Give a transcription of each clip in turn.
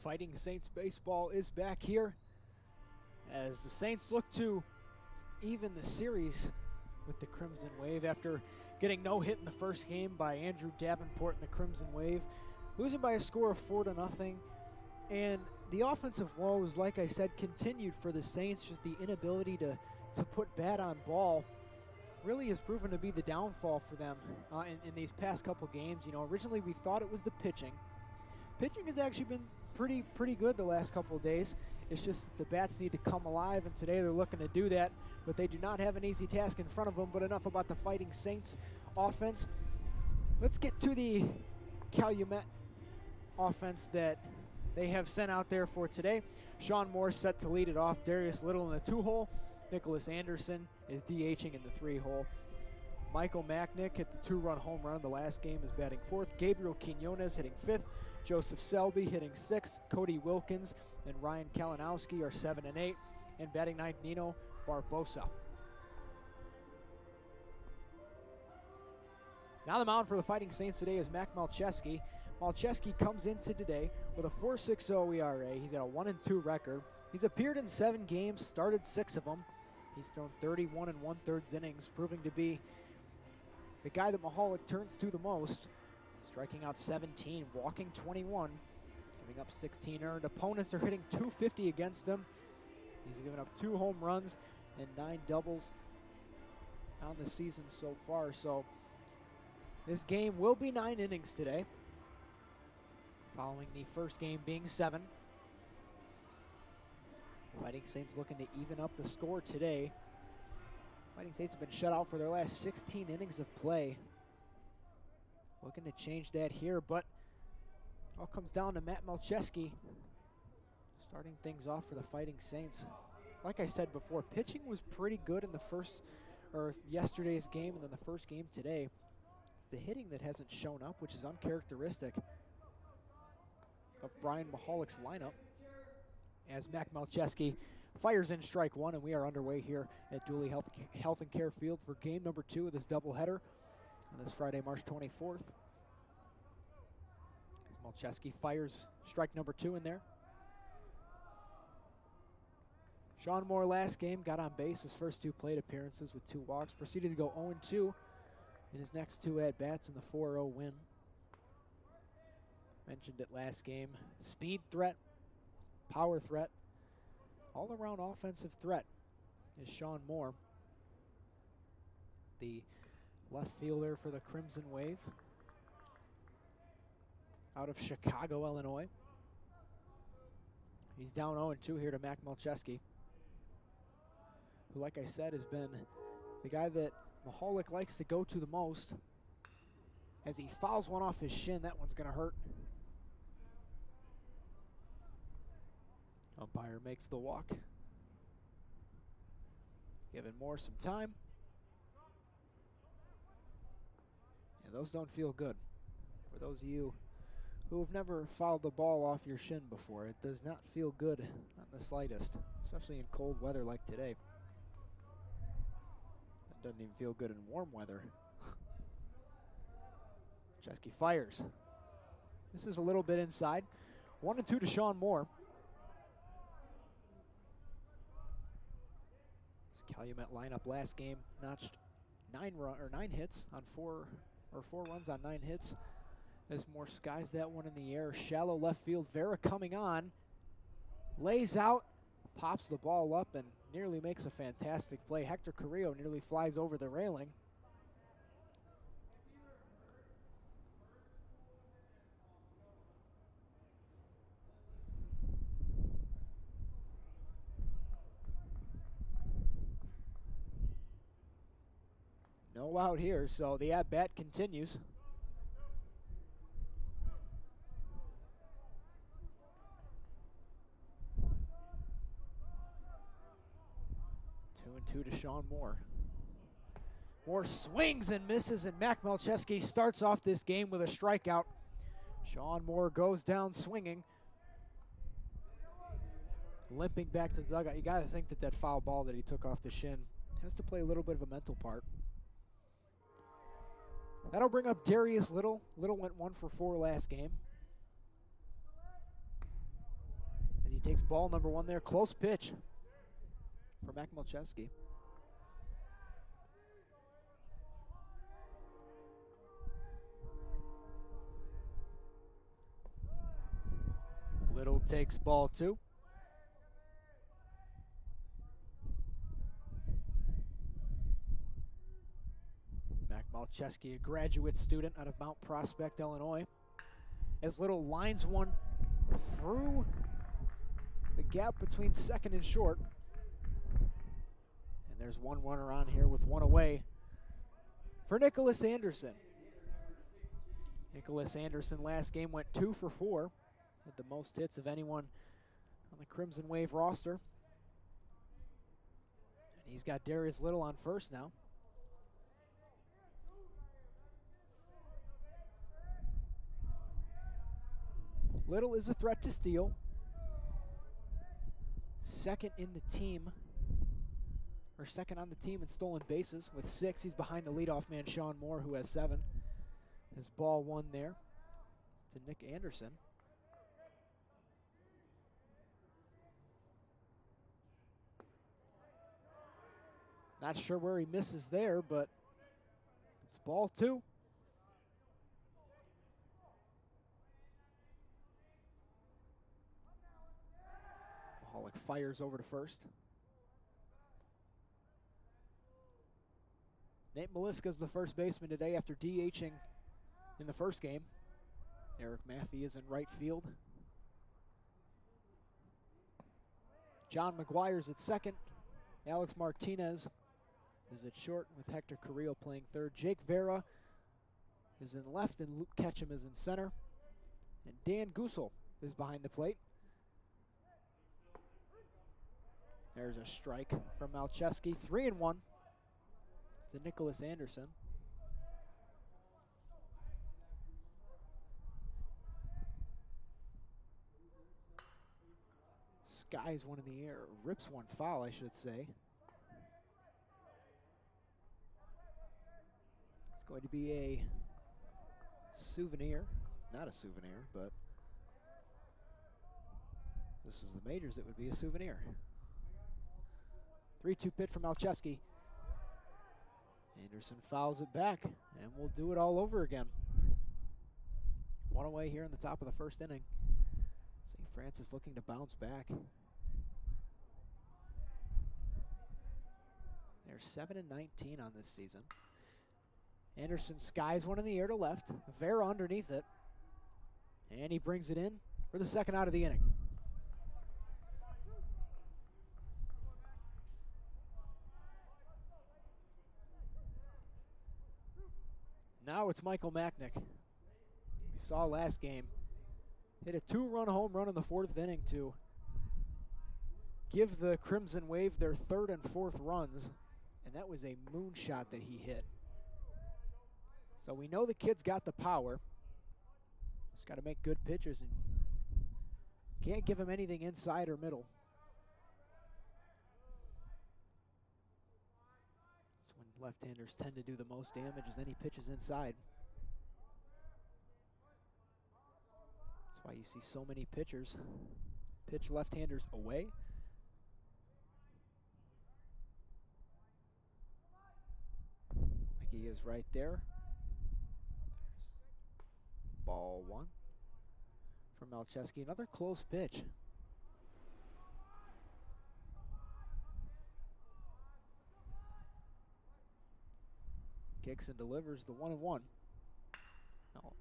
Fighting Saints baseball is back here as the Saints look to even the series with the Crimson Wave after getting no hit in the first game by Andrew Davenport and the Crimson Wave, losing by a score of 4-0. And the offensive woes, like I said, continued for the Saints. Just the inability to put bat on ball really has proven to be the downfall for them in these past couple games. You know, originally we thought it was the pitching. Pitching has actually been pretty good the last couple of days. It's just that the bats need to come alive, and today they're looking to do that, but they do not have an easy task in front of them. But enough about the Fighting Saints offense. Let's get to the Calumet offense that they have sent out there for today. Sean Moore set to lead it off. Darius Little in the 2-hole. Nicholas Anderson is DHing in the 3-hole. Michael Macknick hit the 2-run home run in the last game, is batting 4th. Gabriel Quinones hitting 5th. Joseph Selby hitting 6th. Cody Wilkins and Ryan Kalinowski are 7 and 8. And batting 9th, Nino Barbosa. Now the mound for the Fighting Saints today is Mac Malcheski. Malcheski comes into today with a 4.60 ERA. He's got a 1-2 record. He's appeared in 7 games, started 6 of them. He's thrown 31 1/3 innings, proving to be the guy that Mahalik turns to the most. Striking out 17, walking 21, giving up 16 earned. Opponents are hitting .250 against him. He's given up 2 home runs and 9 doubles on the season so far. So this game will be 9 innings today, following the first game being 7. Fighting Saints looking to even up the score today. Fighting Saints have been shut out for their last 16 innings of play. Looking to change that here, but it all comes down to Matt Malcheski starting things off for the Fighting Saints. Like I said before, pitching was pretty good in yesterday's game and then the first game today. It's the hitting that hasn't shown up, which is uncharacteristic of Brian Mahalik's lineup. As Mac Malcheski fires in strike 1, and we are underway here at Dooley Health and Care Field for game number 2 of this doubleheader on this Friday, March 24th. Malcheski fires strike number 2 in there. Sean Moore last game got on base his first 2 plate appearances with 2 walks. Proceeded to go 0-2 in his next 2 at-bats in the 4-0 win. Mentioned it last game. Speed threat, power threat, all-around offensive threat is Sean Moore, the left fielder for the Crimson Wave out of Chicago, Illinois. He's down 0-2 here to Mac Malcheski, who, like I said, has been the guy that Mahalik likes to go to the most. As he fouls one off his shin, that one's going to hurt. Umpire makes the walk, giving Moore some time. And those don't feel good. For those of you who have never fouled the ball off your shin before, it does not feel good on the slightest, especially in cold weather like today. It doesn't even feel good in warm weather. Chesky fires. This is a little bit inside. 1-2 to Sean Moore. This Calumet lineup last game notched 9 hits on 4 runs on 9 hits. As Moore skies that one in the air. Shallow left field. Vera coming on. Lays out. Pops the ball up and nearly makes a fantastic play. Hector Carrillo nearly flies over the railing. No out here, so the at-bat continues. Two to Sean Moore. Moore swings and misses, and Mac Malcheski starts off this game with a strikeout. Sean Moore goes down swinging. Limping back to the dugout. You got to think that foul ball that he took off the shin has to play a little bit of a mental part. That'll bring up Darius Little. Little went 1 for 4 last game. he takes ball number 1 there. Close pitch for Mac Malcheski. Little takes ball 2. Mac Malcheski, a graduate student out of Mount Prospect, Illinois. As Little lines one through the gap between second and short. And there's one runner on here with one away for Nicholas Anderson. Nicholas Anderson last game went 2 for 4. Had the most hits of anyone on the Crimson Wave roster. And he's got Darius Little on first now. Little is a threat to steal. Second in the team, or second on the team in stolen bases with 6. He's behind the leadoff man, Sean Moore, who has 7. His ball 1 there to Nick Anderson. Not sure where he misses there, but it's ball 2. Pollock fires over to first. Nate Maliska's the first baseman today after DHing in the first game. Eric Maffey is in right field. John McGuire's at second. Alex Martinez is at short with Hector Carrillo playing third. Jake Vera is in left and Luke Ketchum is in center. And Dan Gusel is behind the plate. There's a strike from Malcheski. 3-1 to Nicholas Anderson. Skies one in the air, rips one foul, I should say. It's going to be a souvenir. Not a souvenir, but this is the majors, it would be a souvenir. 3-2 pitch from Malcheski. Anderson fouls it back, and we'll do it all over again. One away here in the top of the first inning. St. Francis looking to bounce back. They're 7-19 on this season. Anderson skies one in the air to left. Vera underneath it. And he brings it in for the second out of the inning. Now it's Michael Macknick. We saw last game. Hit a 2-run home run in the 4th inning to give the Crimson Wave their 3rd and 4th runs. And that was a moonshot that he hit. So we know the kid's got the power. Just got to make good pitches and can't give him anything inside or middle. That's when left-handers tend to do the most damage, as any pitches inside. That's why you see so many pitchers pitch left-handers away. Like he is right there. Ball 1 from Malcheski. Another close pitch. Kicks and delivers the 1-1. Now,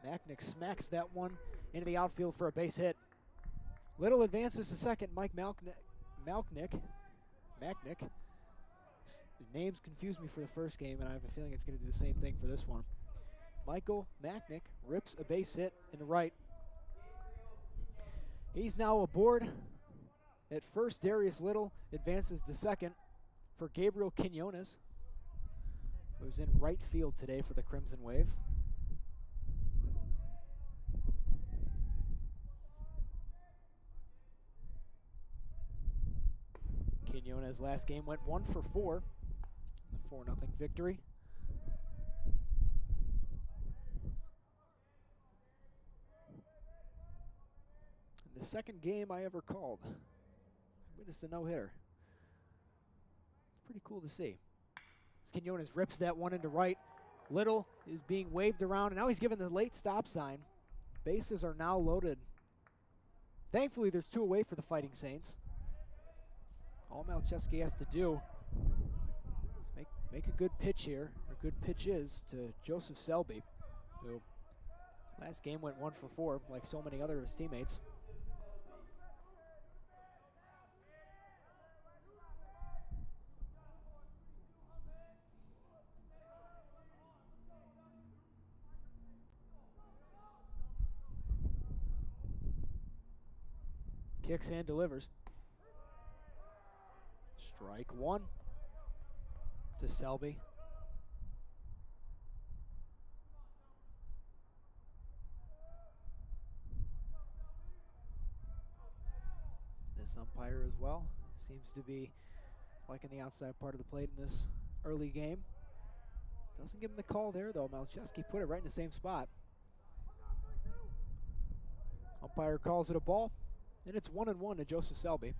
Macknick smacks that one into the outfield for a base hit. Little advances to second. Mike Macknick. His names confused me for the first game, and I have a feeling it's going to do the same thing for this one. Michael Macknick rips a base hit into right. He's now aboard. At first, Darius Little advances to second for Gabriel Quinones, who's in right field today for the Crimson Wave. Quinones last game went 1 for 4 in the 4-0 victory. second game I ever called. Witnessed a no-hitter. Pretty cool to see. As Quinones rips that one into right. Little is being waved around, and now he's given the late stop sign. Bases are now loaded. Thankfully, there's 2 away for the Fighting Saints. All Malcheski has to do is make a good pitch here, or good pitches to Joseph Selby, who last game went 1 for 4, like so many other of his teammates. Kicks and delivers. Strike 1 to Selby. This umpire as well seems to be liking the outside part of the plate in this early game. Doesn't give him the call there though. Malcheski put it right in the same spot. Umpire calls it a ball, and it's 1-1 to Joseph Selby.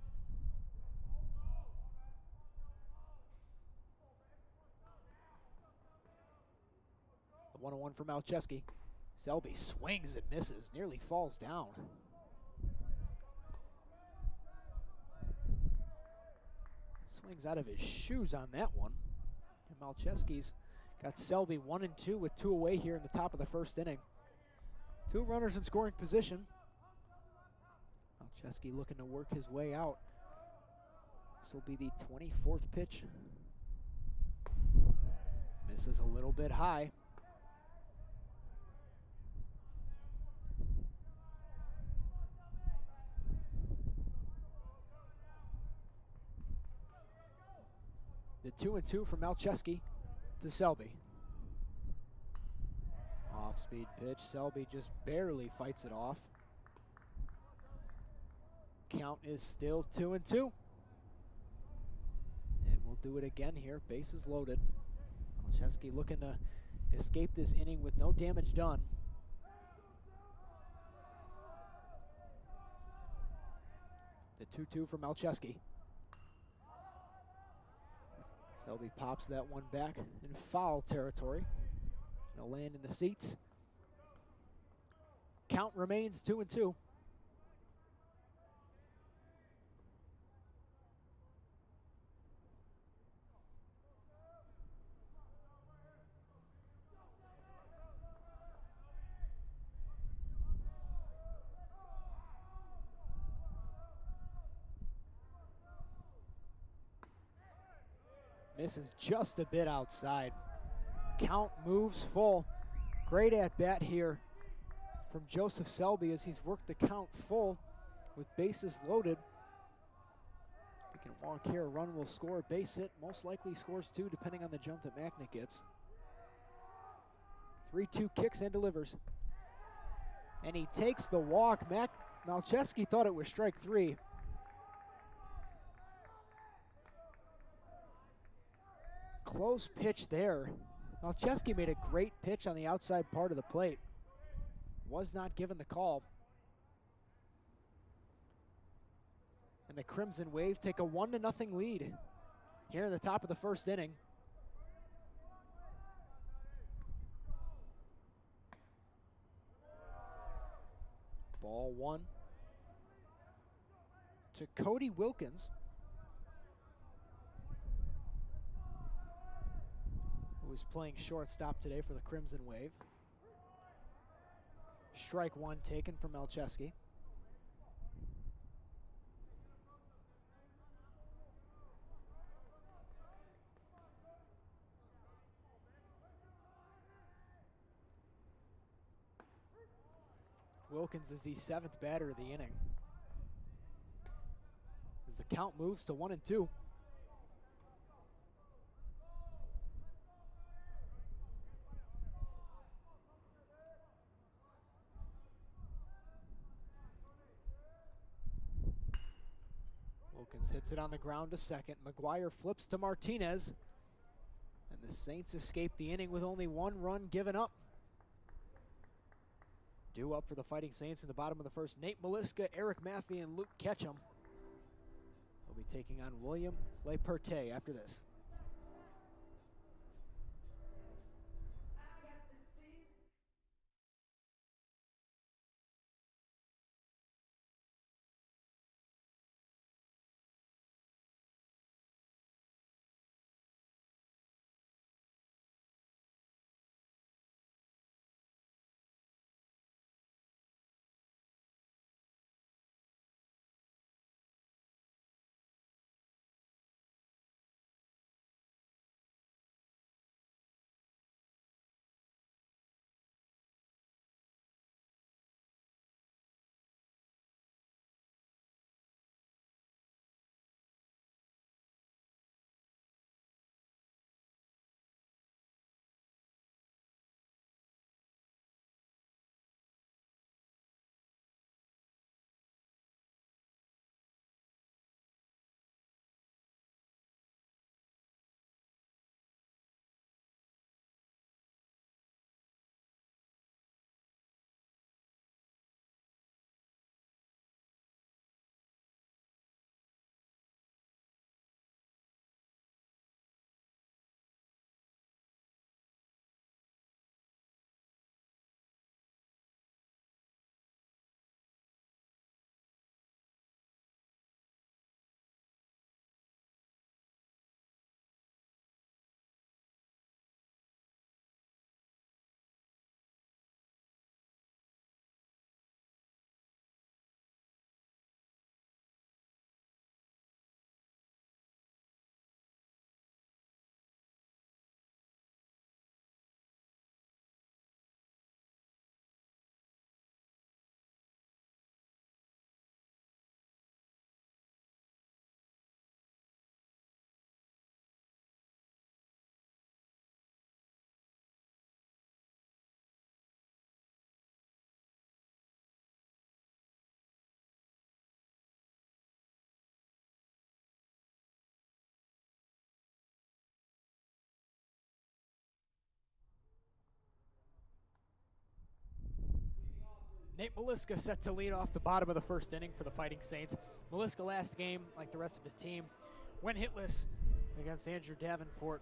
The 1-1 for Malcheski. Selby swings and misses, nearly falls down. Swings out of his shoes on that one. And Malcheski's got Selby 1-2 with 2 away here in the top of the first inning. 2 runners in scoring position. Malcheski looking to work his way out. This will be the 24th pitch. Misses a little bit high. The 2-2 from Malcheski to Selby. Off-speed pitch. Selby just barely fights it off. Count is still 2-2. And we'll do it again here. Bases loaded. Malcheski looking to escape this inning with no damage done. The 2-2 from Malcheski. Selby pops that one back in foul territory. It'll land in the seats. Count remains 2-2. Misses just a bit outside. Count moves full. Great at bat here from Joseph Selby as he's worked the count full with bases loaded. If he can walk here, a run will score. Base hit, most likely scores 2 depending on the jump that Macknick gets. 3-2 kicks and delivers. And he takes the walk. Malcheski thought it was strike 3. Close pitch there. Malcheski made a great pitch on the outside part of the plate. Was not given the call. And the Crimson Wave take a 1-0 lead here in the top of the first inning. Ball 1 to Cody Wilkins, who is playing shortstop today for the Crimson Wave. Strike 1 taken from Malcheski. Wilkins is the 7th batter of the inning. As the count moves to 1-2. Wilkins hits it on the ground to second. McGuire flips to Martinez. And the Saints escape the inning with only 1 run given up. Due up for the Fighting Saints in the bottom of the first. Nate Maliska, Eric Maffey, and Luke Ketchum will be taking on William Leperte after this. Nate Maliska set to lead off the bottom of the first inning for the Fighting Saints. Maliska last game, like the rest of his team, went hitless against Andrew Davenport,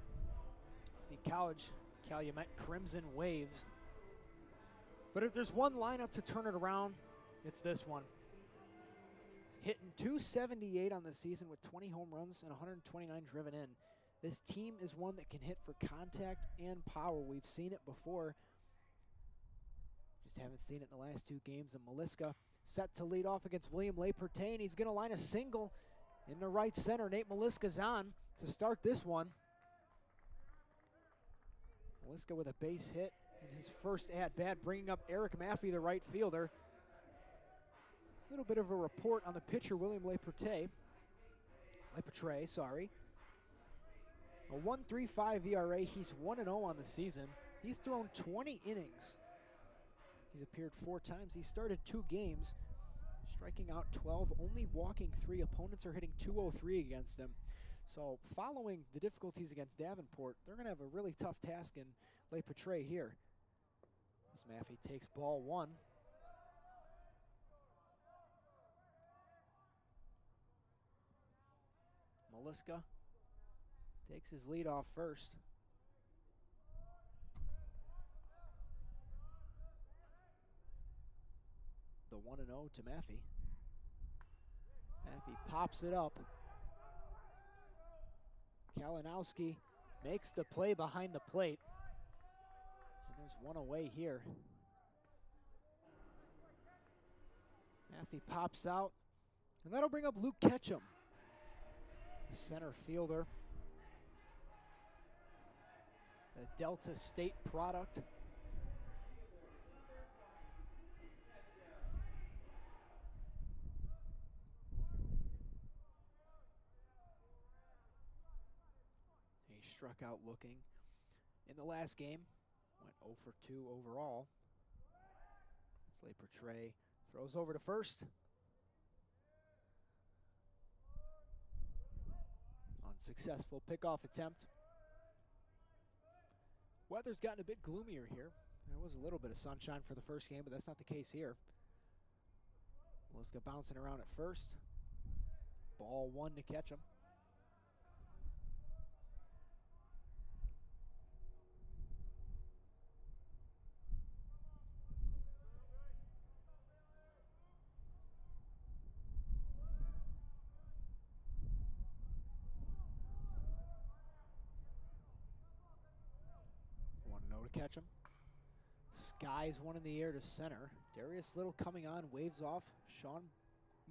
the college Calumet Crimson Waves. But if there's one lineup to turn it around, it's this one. Hitting .278 on the season with 20 home runs and 129 driven in. This team is one that can hit for contact and power. We've seen it before. Just haven't seen it in the last two games. And Maliska set to lead off against William Leperte, and he's going to line a single in the right center. Nate Maliska's on to start this one. Maliska with a base hit in his first at-bat, bringing up Eric Maffey, the right fielder. A little bit of a report on the pitcher, William Leperte, sorry. A 1.35 ERA. He's 1-0 on the season. He's thrown 20 innings. He's appeared 4 times. He started 2 games, striking out 12, only walking 3. Opponents are hitting .203 against him. So following the difficulties against Davenport, they're going to have a really tough task in Leperte here. As Maffey takes ball 1. Maliska takes his lead off first. The 1-0 to Maffey. Maffey pops it up. Kalinowski makes the play behind the plate. And there's one away here. Maffey pops out. And that'll bring up Luke Ketchum, the center fielder. The Delta State product. He struck out looking in the last game. Went 0 for 2 overall. Leperte throws over to first. Unsuccessful pickoff attempt. Weather's gotten a bit gloomier here. There was a little bit of sunshine for the first game, but that's not the case here. Liska bouncing around at first. Ball one to catch him. To catch him. Skies one in the air to center. Darius Little coming on, waves off Sean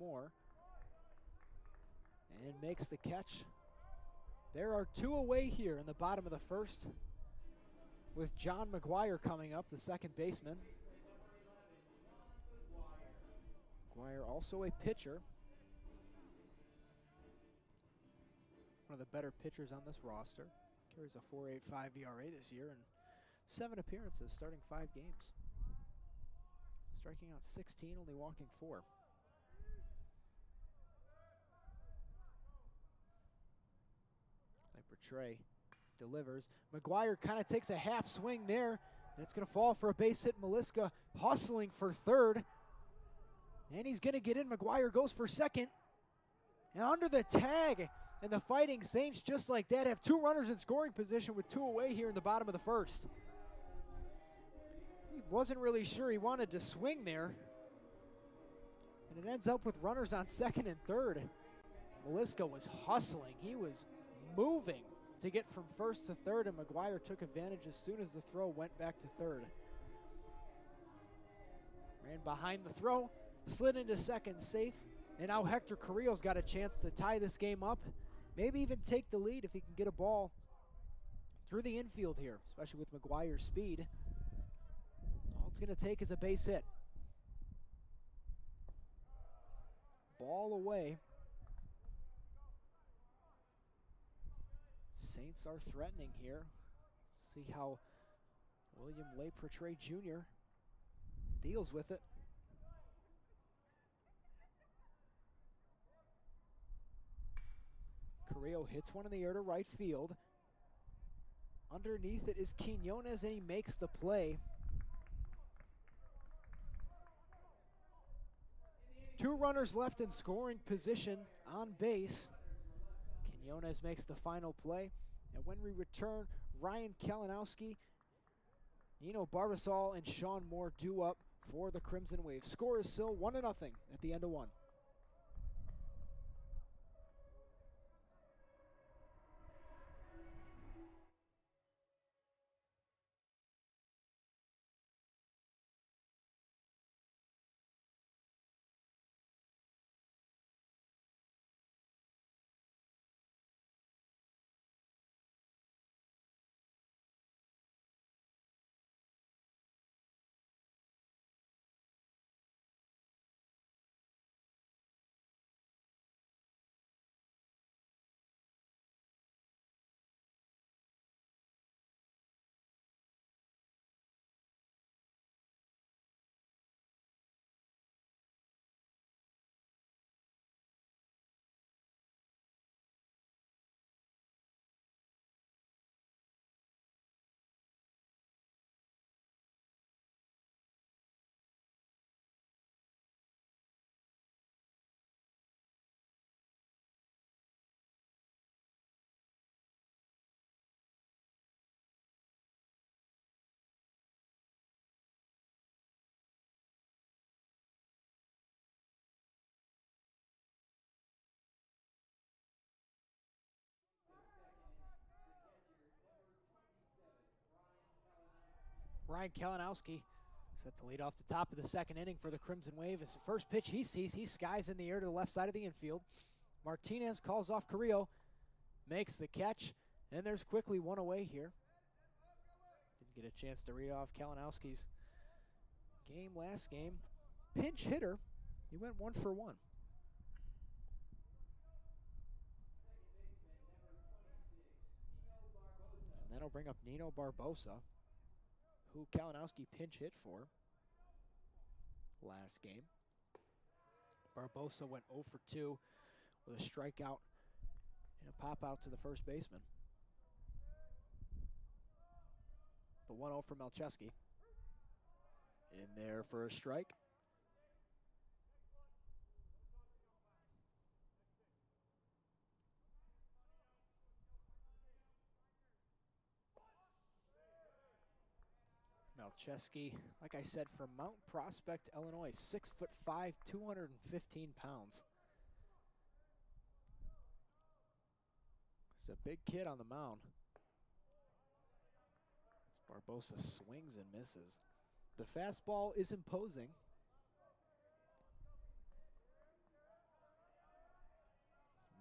Moore, and makes the catch. There are two away here in the bottom of the first, with John McGuire coming up, the second baseman. McGuire also a pitcher. One of the better pitchers on this roster. Carries a 4.85 ERA this year and 7 appearances, starting 5 games. Striking out 16, only walking 4. Trey delivers. McGuire kind of takes a half swing there, and it's going to fall for a base hit. Meliska hustling for third, and he's going to get in. McGuire goes for second, and under the tag, and the Fighting Saints, just like that, have 2 runners in scoring position with 2 away here in the bottom of the first. He wasn't really sure he wanted to swing there, and it ends up with runners on second and third. Meliska was hustling. He was moving to get from first to third, and McGuire took advantage as soon as the throw went back to third. Ran behind the throw, slid into second safe, and now Hector Carrillo's got a chance to tie this game up, maybe even take the lead if he can get a ball through the infield here, especially with McGuire's speed. All it's going to take is a base hit. Ball away. Saints are threatening here. See how William Lepratre Jr. deals with it. Carrillo hits one in the air to right field. Underneath it is Quinones, and he makes the play. 2 runners left in scoring position on base. Quinones makes the final play. And when we return, Ryan Kalinowski, Nino Barbasol, and Sean Moore due up for the Crimson Wave. Score is still 1-0 at the end of 1. Ryan Kalinowski set to lead off the top of the second inning for the Crimson Wave. It's the first pitch he sees. He skies in the air to the left side of the infield. Martinez calls off Carrillo, makes the catch, and there's quickly 1 away here. Didn't get a chance to read off Kalinowski's game last game. Pinch hitter, he went 1 for 1. And that'll bring up Nino Barbosa, who Kalinowski pinch hit for last game. Barbosa went 0 for 2 with a strikeout and a pop out to the first baseman. The 1-0 for Malcheski. In there for a strike. Malcheski, like I said, from Mount Prospect, Illinois, 6'5", 215 pounds. He's a big kid on the mound. Barbosa swings and misses. The fastball is imposing.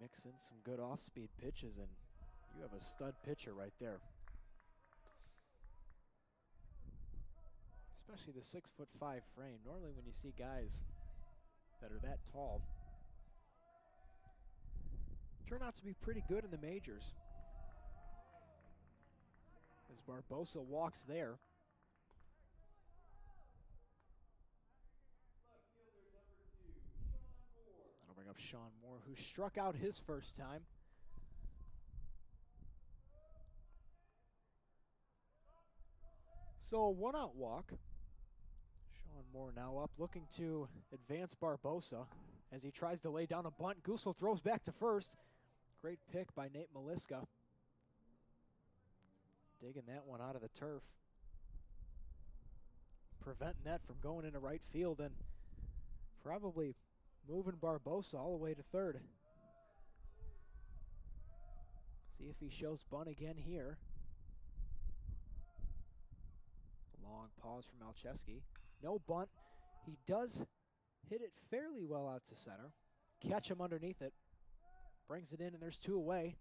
Mix in some good off-speed pitches, and you have a stud pitcher right there. Especially the 6'5" frame. Normally when you see guys that are that tall, turn out to be pretty good in the majors. As Barbosa walks there. That'll bring up Sean Moore, who struck out his first time. So a 1-out walk. Sean Moore now up, looking to advance Barbosa as he tries to lay down a bunt. Gusel throws back to first. Great pick by Nate Maliska. Digging that one out of the turf. Preventing that from going into right field and probably moving Barbosa all the way to third. See if he shows bunt again here. Long pause from Malcheski. No bunt. He does hit it fairly well out to center. Catch him underneath it. Brings it in, and there's 2 away.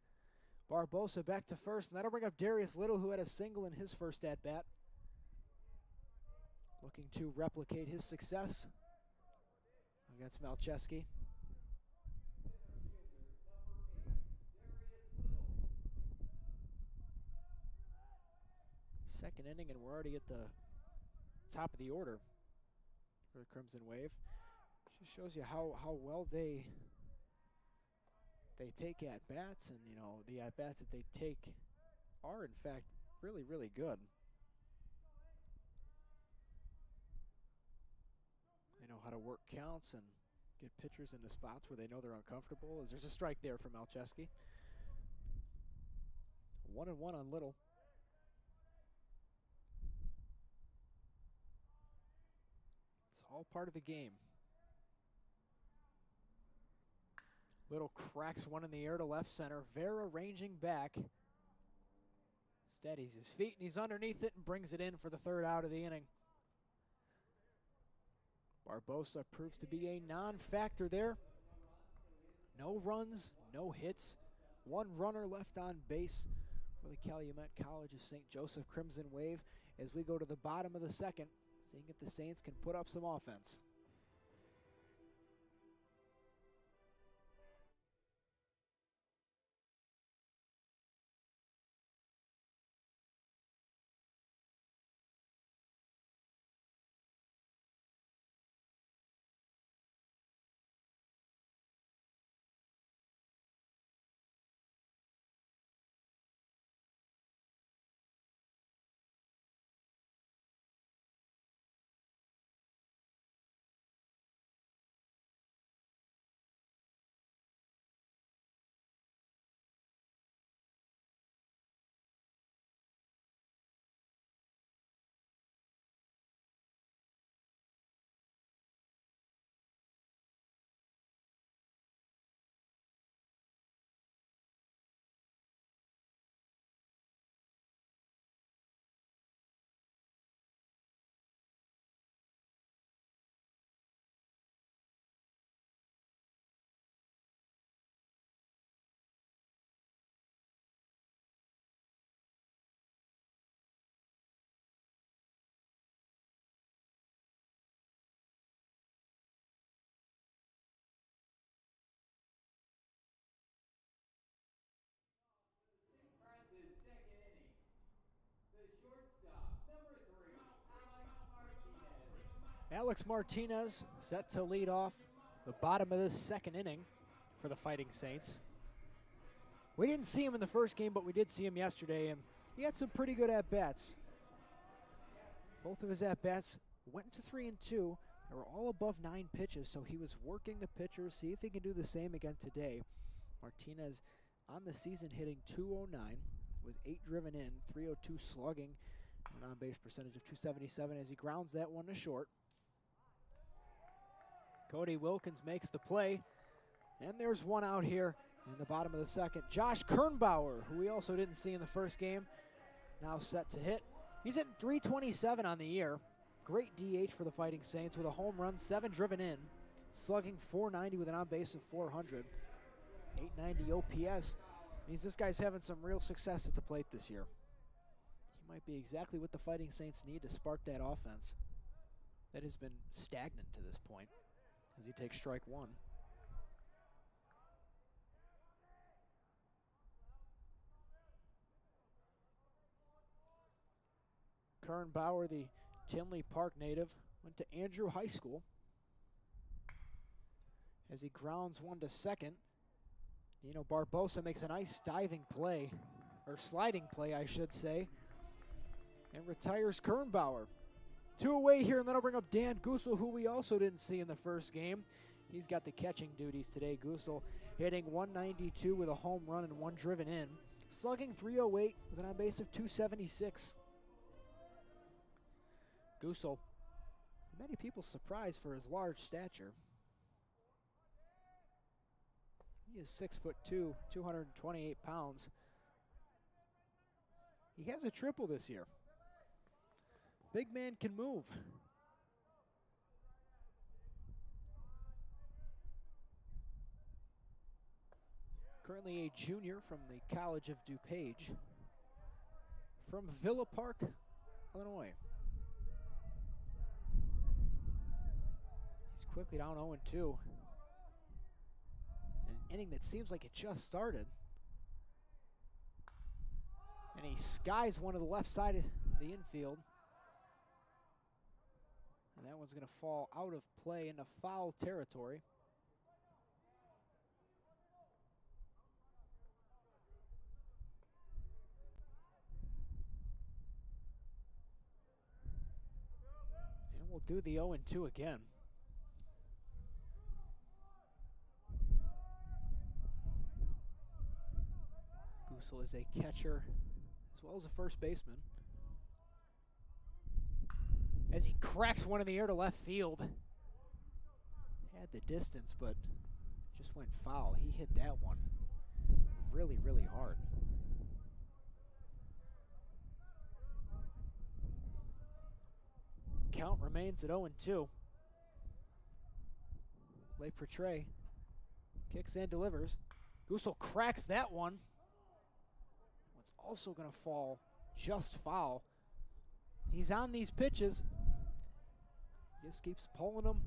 Barbosa back to first, and that'll bring up Darius Little, who had a single in his first at-bat. Looking to replicate his success against Malcheski. Second inning, and we're already at the top of the order for the Crimson Wave. Just shows you how well they take at-bats, and you know the at-bats that they take are in fact really, really good. They know how to work counts and get pitchers into spots where they know they're uncomfortable. As there's a strike there for Malcheski. 1-1 on Little. It's all part of the game. Little cracks one in the air to left center. Vera ranging back. Steadies his feet, and he's underneath it and brings it in for the 3rd out of the inning. Barbosa proves to be a non-factor there. No runs, no hits. 1 runner left on base for the Calumet College of St. Joseph Crimson Wave as we go to the bottom of the 2nd, seeing if the Saints can put up some offense. St.Francis, second inning. The shortstop, number 3, Alex Martinez set to lead off the bottom of this 2nd inning for the Fighting Saints. We didn't see him in the first game, but we did see him yesterday, and he had some pretty good at-bats. Both of his at-bats went to 3-2. They were all above 9 pitches, so he was working the pitchers, see if he can do the same again today. Martinez on the season hitting .209 with 8 driven in, .302 slugging, an on-base percentage of .277 as he grounds that one to short. Cody Wilkins makes the play, and there's one out here in the bottom of the second. Josh Kernbauer, who we also didn't see in the first game, now set to hit. He's hitting .327 on the year. Great DH for the Fighting Saints with a home run, 7 driven in, slugging .490 with an on-base of .400. .890 OPS means this guy's having some real success at the plate this year. He might be exactly what the Fighting Saints need to spark that offense that has been stagnant to this point as he takes strike one. Kernbauer, the Tinley Park native, went to Andrew High School as he grounds one to second. Nino Barbosa makes a nice diving play, or sliding play, I should say, and retires Kernbauer. 2 away here, and that'll bring up Dan Gusel, who we also didn't see in the first game. He's got the catching duties today. Gusel hitting .192 with a home run and 1 driven in, slugging .308 with an on-base of .276. Gusel, many people surprised for his large stature. He is 6'2", 228 pounds. He has a triple this year. Big man can move. Currently a junior from the College of DuPage from Villa Park, Illinois. He's quickly down 0-2. An inning that seems like it just started. And he skies one to the left side of the infield. And that one's going to fall out of play into foul territory. And we'll do the 0-2 again. Gusel is a catcher as well as a first baseman. As he cracks one in the air to left field. Had the distance, but just went foul. He hit that one really, really hard. Count remains at 0-2. Le Portray kicks and delivers. Gusel cracks that one. It's also going to fall just foul. He's on these pitches. Just keeps pulling them.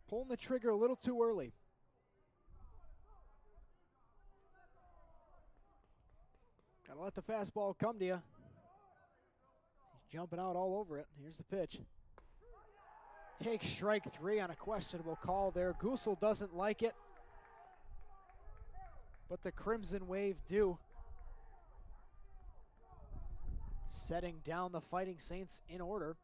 Pulling the trigger a little too early. Gotta let the fastball come to you. He's jumping out all over it. Here's the pitch. Takes strike 3 on a questionable call there. Gusel doesn't like it, but the Crimson Wave do. Setting down the Fighting Saints in order.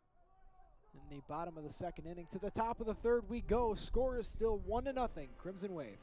In the bottom of the second inning. To the top of the third we go. Score is still 1-0, Crimson Wave.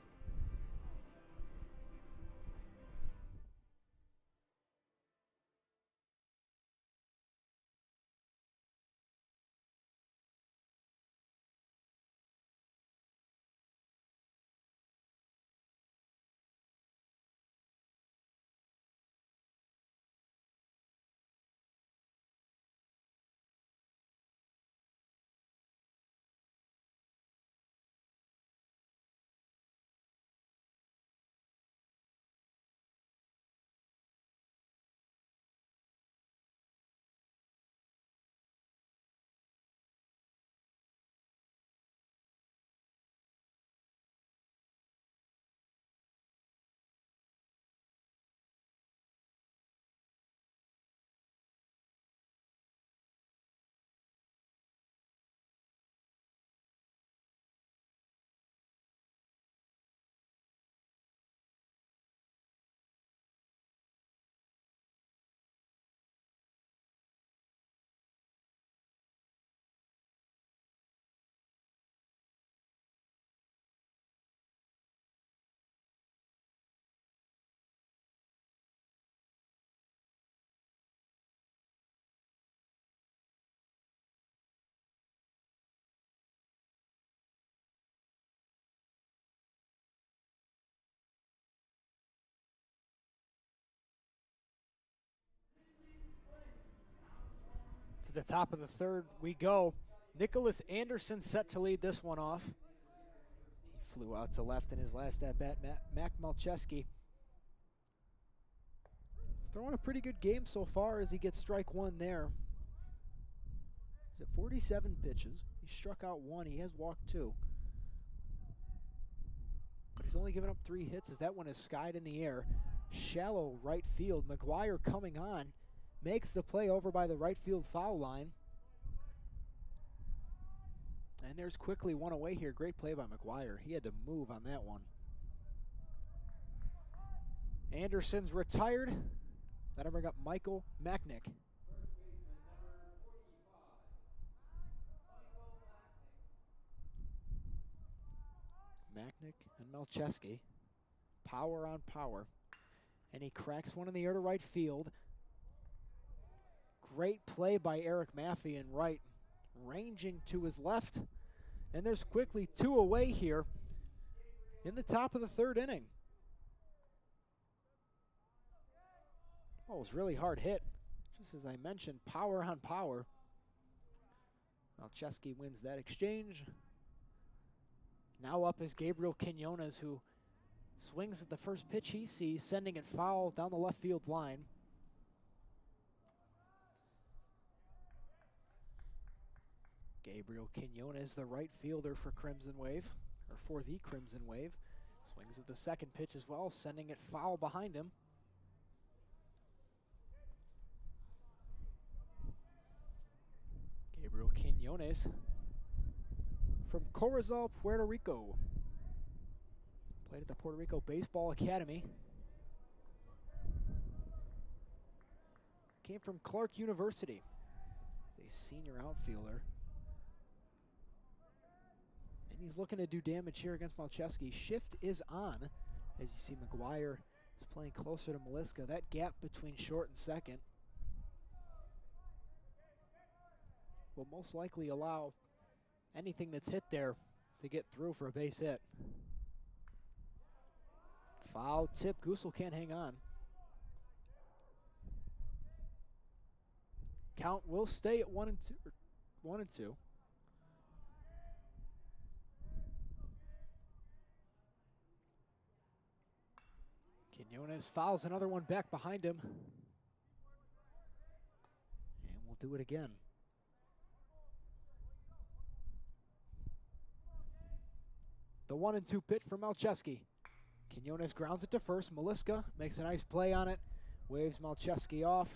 the top of the third we go. Nicholas Anderson set to lead this one off. He flew out to left in his last at-bat. Mac Malcheski throwing a pretty good game so far as he gets strike one there. He's at 47 pitches. He struck out one. He has walked two. But he's only given up 3 hits as that one is skied in the air. Shallow right field. McGuire coming on. Makes the play over by the right field foul line. And there's quickly one away here. Great play by McGuire. He had to move on that one. Anderson's retired. That'll bring up Michael Machnick. Machnick and Malcheski. Power on power. And he cracks one in the air to right field. Great play by Eric Maffey in right. Ranging to his left. And there's quickly 2 away here in the top of the third inning. Oh, it was really hard hit. Just as I mentioned, power on power. Malcheski wins that exchange. Now up is Gabriel Quinones, who swings at the first pitch he sees, sending it foul down the left field line. Gabriel Quinones, the right fielder for Crimson Wave, or for the Crimson Wave, swings at the second pitch as well, sending it foul behind him. Gabriel Quinones from Corozal, Puerto Rico. Played at the Puerto Rico Baseball Academy. Came from Clark University. He's a senior outfielder. And he's looking to do damage here against Malcheski. Shift is on. As you see, McGuire is playing closer to Meliska. That gap between short and second will most likely allow anything that's hit there to get through for a base hit. Foul tip. Goosel can't hang on. Count will stay at 1 and 2. 1 and 2. Quinones fouls another one back behind him. And we'll do it again. The 1 and 2 pitch for Malcheski. Quinones grounds it to first. Meliska makes a nice play on it. Waves Malcheski off.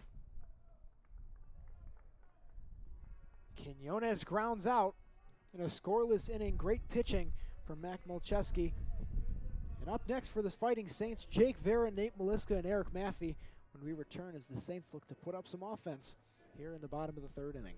Quinones grounds out in a scoreless inning. Great pitching from Mac Malcheski. And up next for the Fighting Saints, Jake Vera, Nate Meliska, and Eric Maffey when we return as the Saints look to put up some offense here in the bottom of the third inning.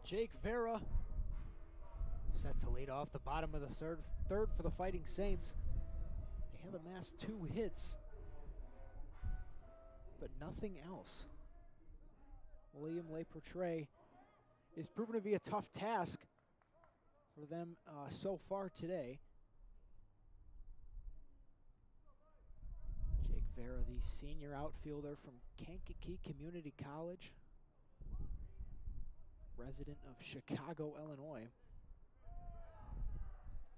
Jake Vera set to lead off the bottom of the third for the Fighting Saints. They have amassed 2 hits but nothing else. William LePortray is proven to be a tough task for them so far today. Jake Vera, the senior outfielder from Kankakee Community College, resident of Chicago, Illinois,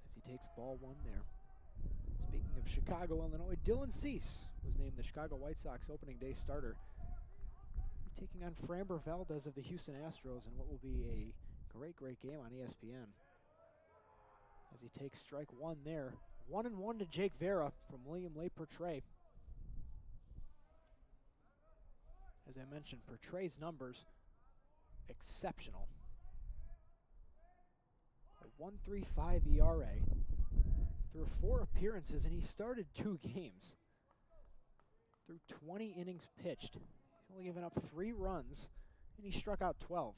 as he takes ball one there. Speaking of Chicago, Illinois, Dylan Cease was named the Chicago White Sox opening day starter, taking on Framber Valdez of the Houston Astros in what will be a great game on ESPN. As he takes strike one there. 1-1 to Jake Vera from William LePortray. As I mentioned, Portray's numbers, exceptional. A 1.35 ERA through 4 appearances, and he started 2 games. Through 20 innings pitched. He's only given up 3 runs, and he struck out 12.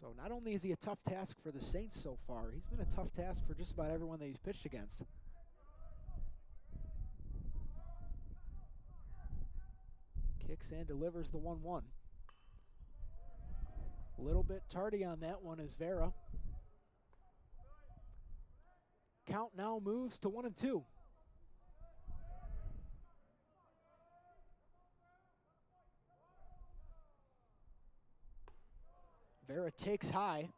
So not only is he a tough task for the Saints so far, he's been a tough task for just about everyone that he's pitched against. Kicks and delivers the 1-1. A little bit tardy on that one is Vera. Count now moves to 1-2. Vera takes high.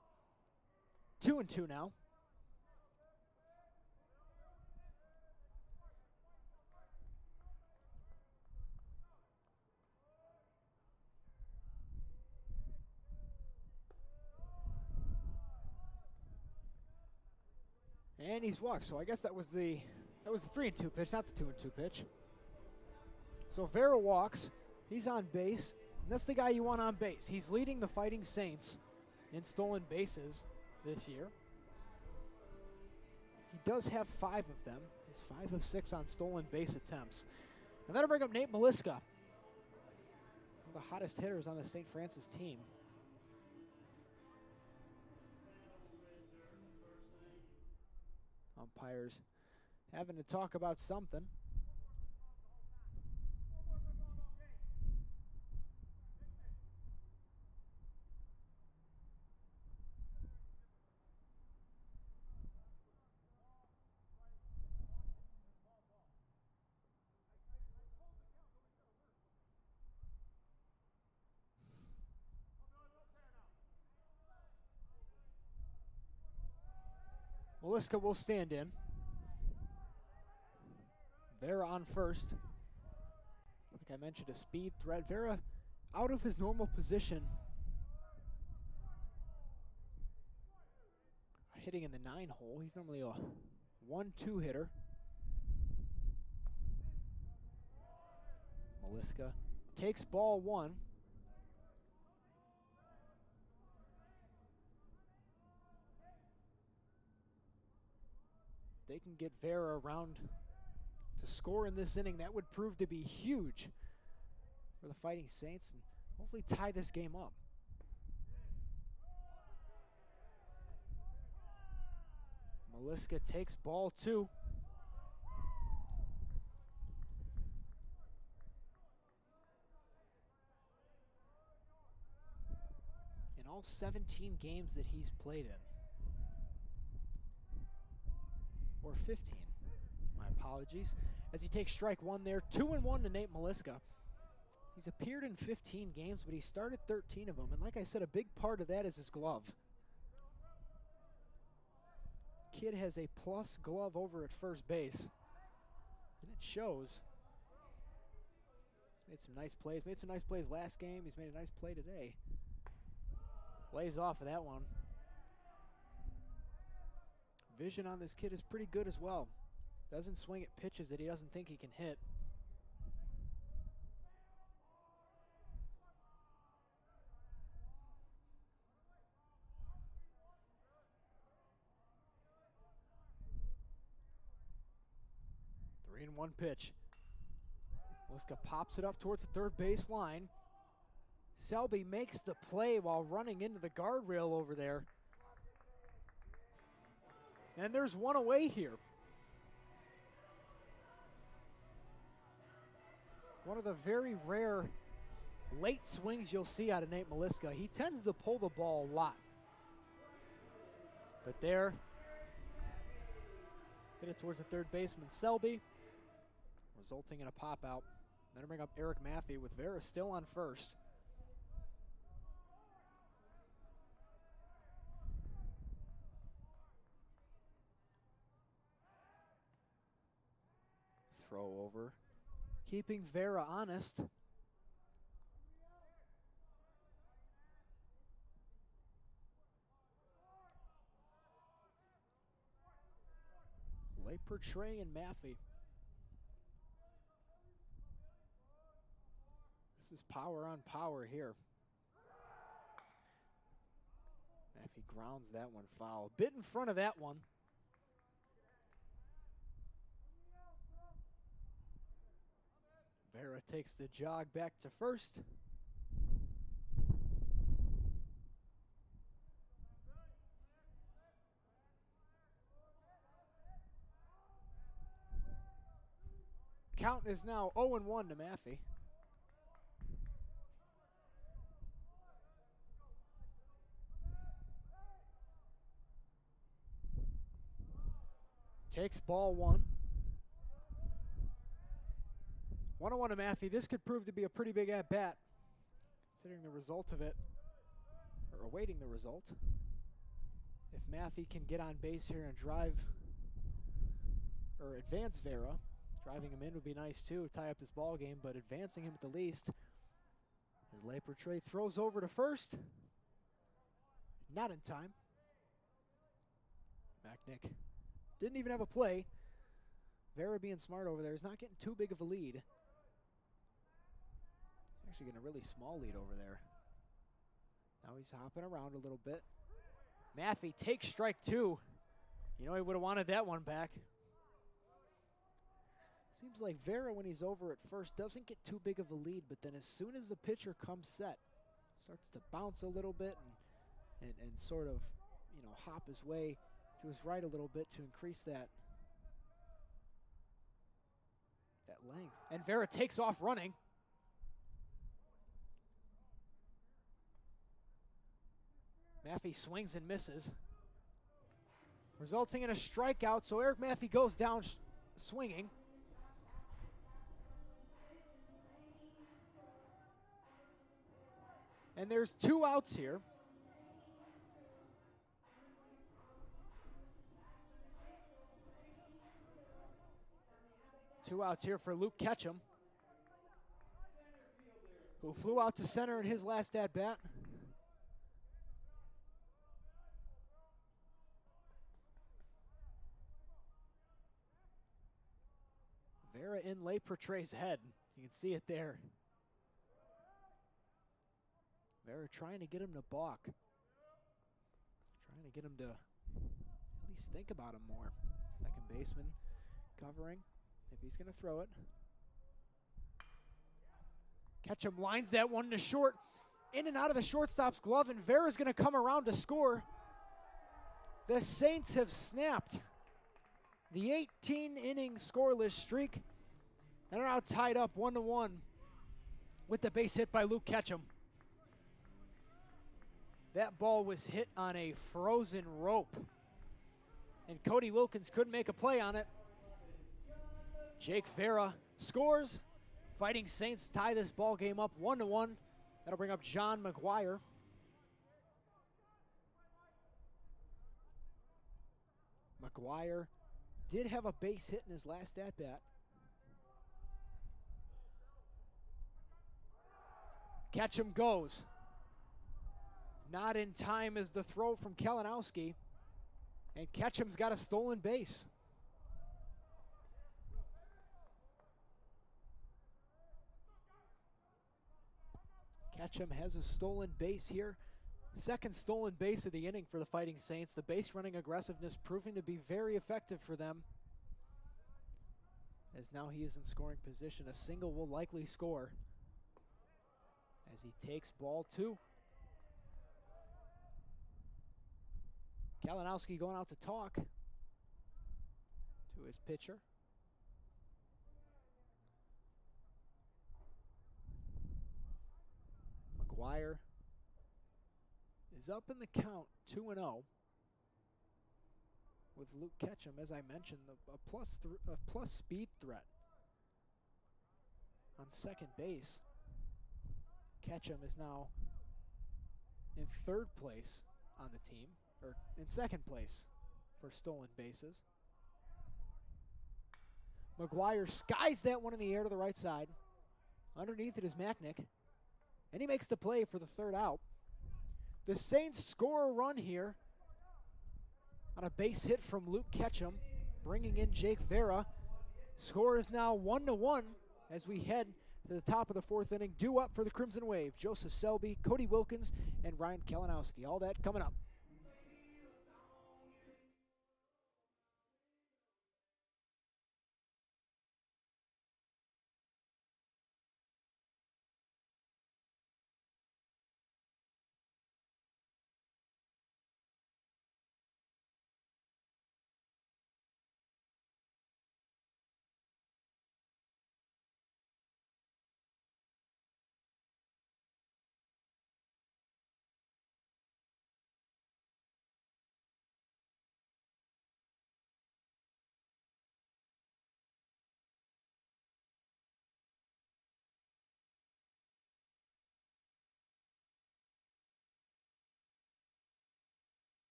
2-2 now. And he's walked, so I guess that was the 3-2 pitch, not the 2-2 pitch. So Vera walks. He's on base. And that's the guy you want on base. He's leading the Fighting Saints in stolen bases this year. He does have 5 of them. He's 5 of 6 on stolen base attempts. And that'll bring up Nate Maliska, one of the hottest hitters on the St. Francis team. Umpires having to talk about something. Maliska will stand in. Vera on first. Like I mentioned, a speed threat. Vera out of his normal position. Hitting in the 9 hole. He's normally a 1-2 hitter. Maliska takes ball 1. They can get Vera around to score in this inning. That would prove to be huge for the Fighting Saints and hopefully tie this game up. Maliska takes ball 2. In all 17 games that he's played in, or 15, my apologies, as he takes strike 1 there. 2-1 to Nate Maliska. He's appeared in 15 games, but he started 13 of them, and like I said, a big part of that is his glove. Kid has a plus glove over at first base, and it shows. He's made some nice plays last game. He's made a nice play today. Lays off of that one. Vision on this kid is pretty good as well. Doesn't swing at pitches that he doesn't think he can hit. Three and 1 pitch. Maliska pops it up towards the third base line. Selby makes the play while running into the guardrail over there. And there's one away here. One of the very rare late swings you'll see out of Nate Maliska. He tends to pull the ball a lot. But there, hit it towards the third baseman, Selby, resulting in a pop out. That'll bring up Eric Maffey with Vera still on first. Throw over, keeping Vera honest. Lepertre and Maffey. This is power on power here. Maffey grounds that one foul. Bit in front of that one. Vera takes the jog back to first. Count is now 0-1 to Maffey. Takes ball one. 1-1 to Maffey. This could prove to be a pretty big at-bat, considering the result of it, or awaiting the result. If Maffey can get on base here and drive, or advance Vera, driving him in would be nice too, tie up this ball game, but advancing him at the least. As Lepertre throws over to first. Not in time. Macknick didn't even have a play. Vera being smart over there. He's not getting too big of a lead. Actually getting a really small lead over there. Now he's hopping around a little bit. Maffey takes strike two. You know he would have wanted that one back. Seems like Vera, when he's over at first, doesn't get too big of a lead, but then as soon as the pitcher comes set, starts to bounce a little bit and sort of, you know, hop his way to his right a little bit to increase that length. And Vera takes off running. Maffey swings and misses, resulting in a strikeout, so Eric Maffey goes down swinging. And there's 2 outs here. Two outs here for Luke Ketchum, who flew out to center in his last at-bat. Vera in Lepertre's head. You can see it there. Vera trying to get him to balk. Trying to get him to at least think about him more. Second baseman covering if he's going to throw it. Ketchum lines that one to short. In and out of the shortstop's glove, and Vera's going to come around to score. The Saints have snapped the 18-inning scoreless streak and are now tied up 1-1 with the base hit by Luke Ketchum. That ball was hit on a frozen rope, and Cody Wilkins couldn't make a play on it. Jake Vera scores. Fighting Saints tie this ball game up 1-1. That'll bring up John McGuire. McGuire did have a base hit in his last at-bat. Ketchum goes. Not in time is the throw from Kalinowski. And Ketchum's got a stolen base. Ketchum has a stolen base here. Second stolen base of the inning for the Fighting Saints. The base running aggressiveness proving to be very effective for them. As now he is in scoring position. A single will likely score as he takes ball 2. Kalinowski going out to talk to his pitcher. McGuire is up in the count 2-0. With Luke Ketchum, as I mentioned, a plus speed threat on second base. Ketchum is now in third place on the team, or in second place for stolen bases. McGuire skies that one in the air to the right side. Underneath it is Macknick, and he makes the play for the third out. The Saints score a run here on a base hit from Luke Ketchum, bringing in Jake Vera. Score is now 1-1 as we head to the top of the fourth inning. Due up for the Crimson Wave, Joseph Selby, Cody Wilkins, and Ryan Kalinowski. All that coming up.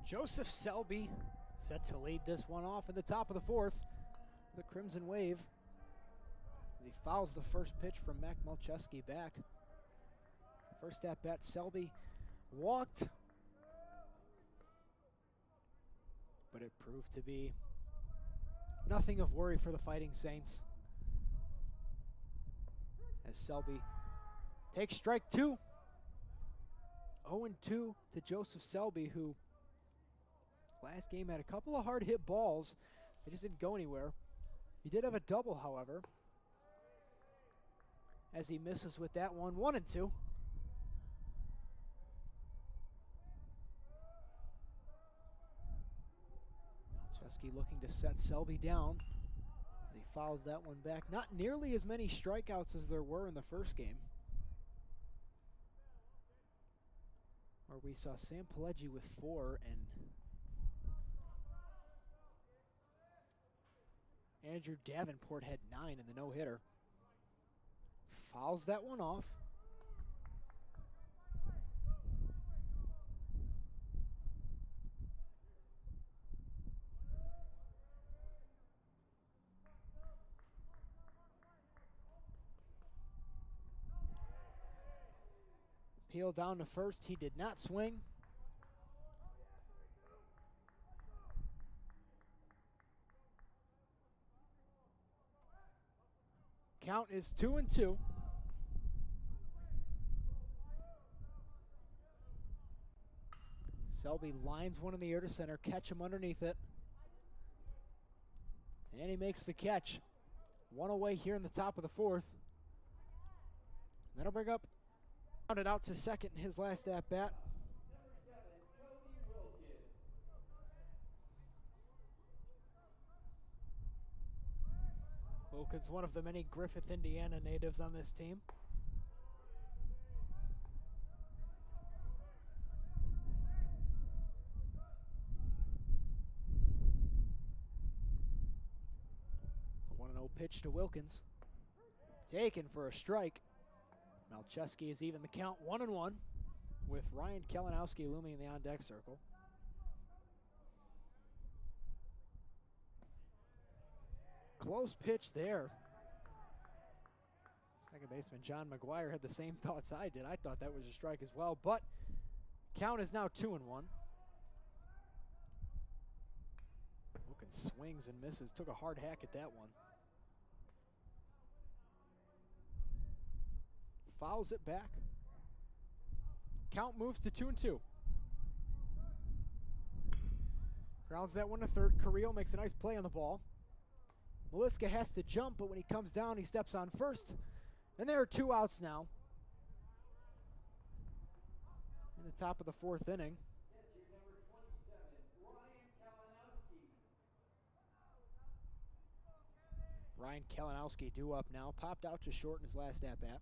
Joseph Selby set to lead this one off in the top of the fourth. The Crimson Wave. He fouls the first pitch from Mac Malcheski back. First at bat, Selby walked, but it proved to be nothing of worry for the Fighting Saints, as Selby takes strike two. 0-2 to Joseph Selby, who last game had a couple of hard hit balls. They just didn't go anywhere. He did have a double, however, as he misses with that one. 1-2. Malcheski looking to set Selby down as he fouls that one back. Not nearly as many strikeouts as there were in the first game, where we saw Sam Pileggi with 4 and Andrew Davenport had 9 in the no-hitter. Fouls that one off. Peel down to first. He did not swing. Count is 2-2. Selby lines one in the air to center. Catch him underneath it. And he makes the catch. One away here in the top of the fourth. That'll bring up. Rounded out to second in his last at bat. Wilkins, one of the many Griffith, Indiana natives on this team. The 1-0 pitch to Wilkins. Taken for a strike. Malcheski is even the count, 1-1, with Ryan Kalinowski looming in the on-deck circle. Close pitch there. Second baseman John McGuire had the same thoughts I did. I thought that was a strike as well, but count is now 2-1. and swings and misses. Took a hard hack at that one. Fouls it back. Count moves to 2-2. Grounds that one to third. Carrillo makes a nice play on the ball. Meliska has to jump, but when he comes down, he steps on first. And there are 2 outs now in the top of the 4th inning. Catcher number 27, Ryan Kalinowski. Ryan Kalinowski due up now. Popped out to short in his last at-bat.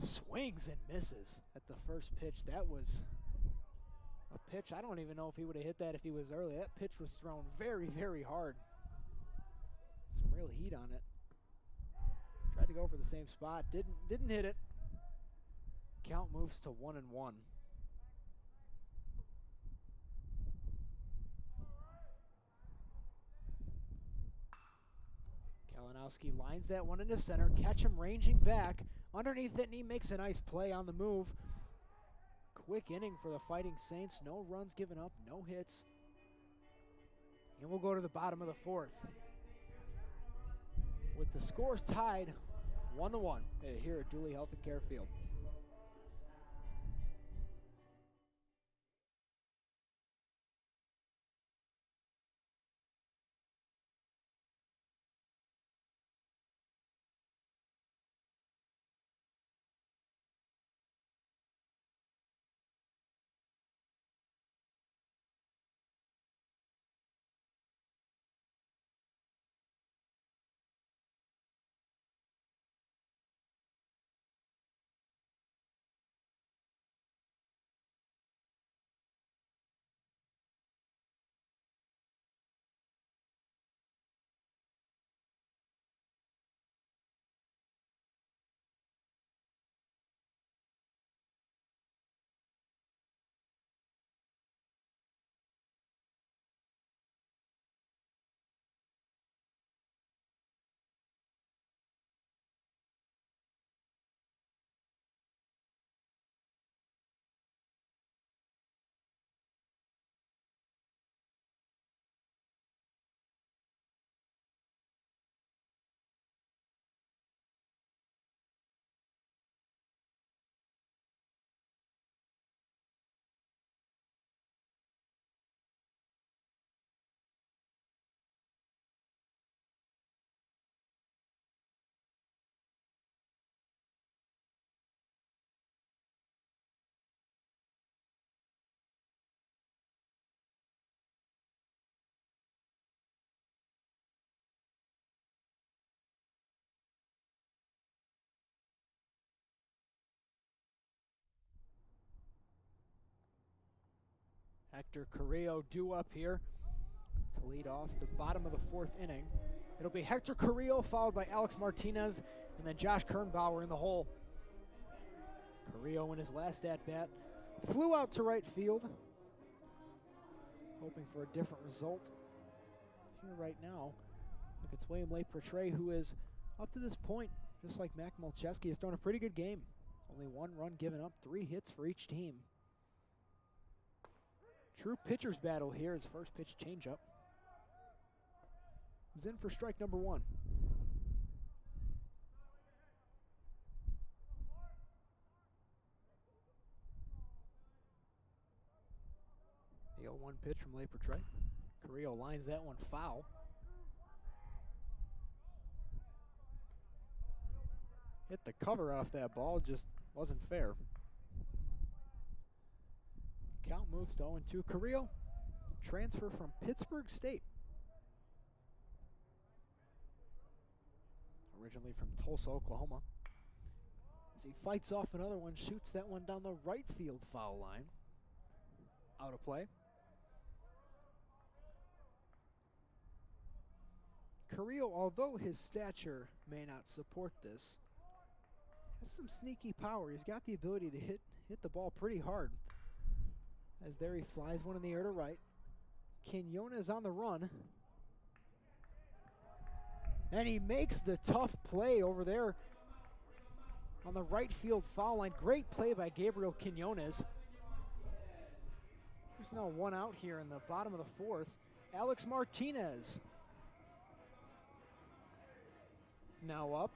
Swings and misses at the first pitch. That was a pitch. I don't even know if he would have hit that if he was early. That pitch was thrown very, very hard. Some real heat on it. Tried to go for the same spot. Didn't hit it. Count moves to 1-1. Kalinowski lines that one into center. Catch him ranging back. Underneath it, and he makes a nice play on the move. Quick inning for the Fighting Saints. No runs given up, no hits. And we'll go to the bottom of the 4th. With the scores tied 1-1 here at Dooley Health and Care Field. Hector Carrillo due up here to lead off the bottom of the 4th inning. It'll be Hector Carrillo followed by Alex Martinez and then Josh Kernbauer in the hole. Carrillo in his last at-bat flew out to right field, hoping for a different result. Here right now, look, it's William LePertre, who is, up to this point, just like Mac Malcheski, has thrown a pretty good game. Only 1 run given up, 3 hits for each team. True pitcher's battle here. His first pitch changeup is in for strike number 1. The 0-1 pitch from LePertre. Carrillo lines that one foul. Hit the cover off that ball, just wasn't fair. Count moves to 0-2. Carrillo, transfer from Pittsburgh State. Originally from Tulsa, Oklahoma. As he fights off another one, shoots that one down the right field foul line. Out of play. Carrillo, although his stature may not support this, has some sneaky power. He's got the ability to hit the ball pretty hard. As there he flies one in the air to right. Quinones on the run. And he makes the tough play over there on the right field foul line. Great play by Gabriel Quinones. There's now one out here in the bottom of the fourth. Alex Martinez now up.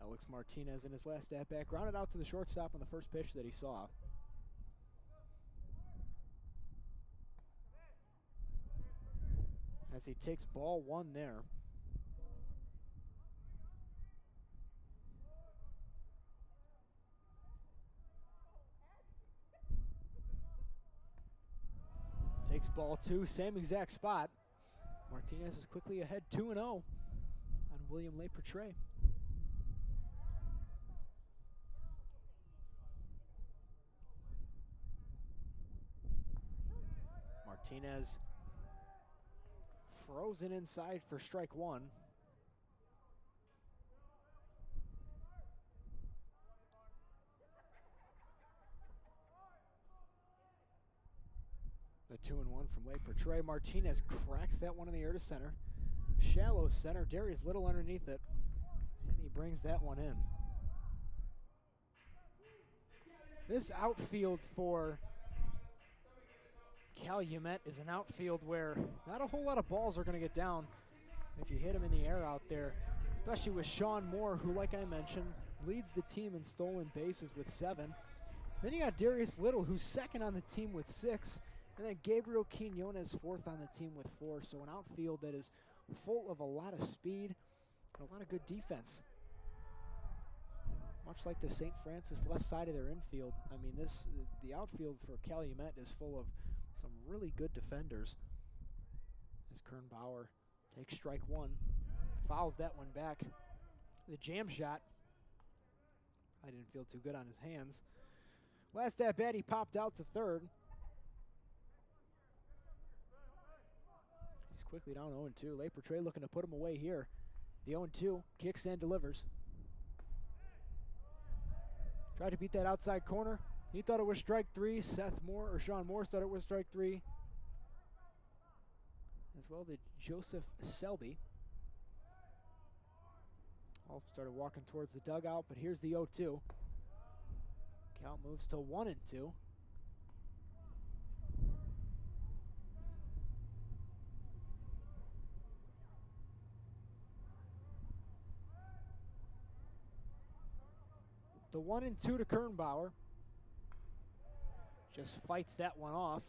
Alex Martinez in his last at-bat grounded out to the shortstop on the first pitch that he saw. As he takes ball one there. Takes ball two, same exact spot. Martinez is quickly ahead 2-0 on William LePertre. Martinez frozen inside for strike one. The 2-1 from LePertre. Martinez cracks that one in the air to center. Shallow center. Darius Little underneath it. And he brings that one in. This outfield for Calumet is an outfield where not a whole lot of balls are going to get down if you hit them in the air out there, especially with Sean Moore, who, like I mentioned, leads the team in stolen bases with 7. Then you got Darius Little, who's second on the team with 6. And then Gabriel Quinones fourth on the team with 4. So an outfield that is full of a lot of speed and a lot of good defense. Much like the St. Francis left side of their infield. I mean, the outfield for Calumet is full of some really good defenders. As Kern Bauer takes strike one, fouls that one back. The jam shot, I didn't feel too good on his hands. Last at bat, he popped out to third. He's quickly down 0-2. LePertre looking to put him away here. The 0-2 kicks and delivers. Tried to beat that outside corner. He thought it was strike 3. Sean Moore thought it was strike 3. As well did Joseph Selby. All started walking towards the dugout, but here's the 0-2. Count moves to 1-2. The 1-2 to Kern Bauer. Just fights that one off.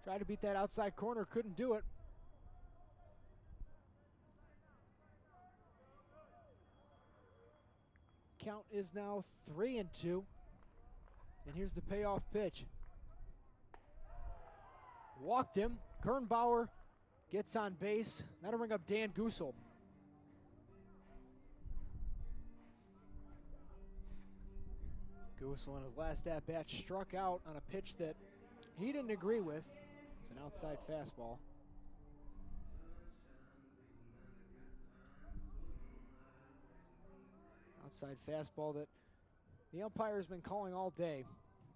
Tried to beat that outside corner, couldn't do it. Count is now 3-2. And here's the payoff pitch. Walked him. Kern Bauer gets on base. That'll bring up Dan Goosel. Goosel in his last at-bat struck out on a pitch that he didn't agree with. It's an outside fastball. Outside fastball that the umpire has been calling all day,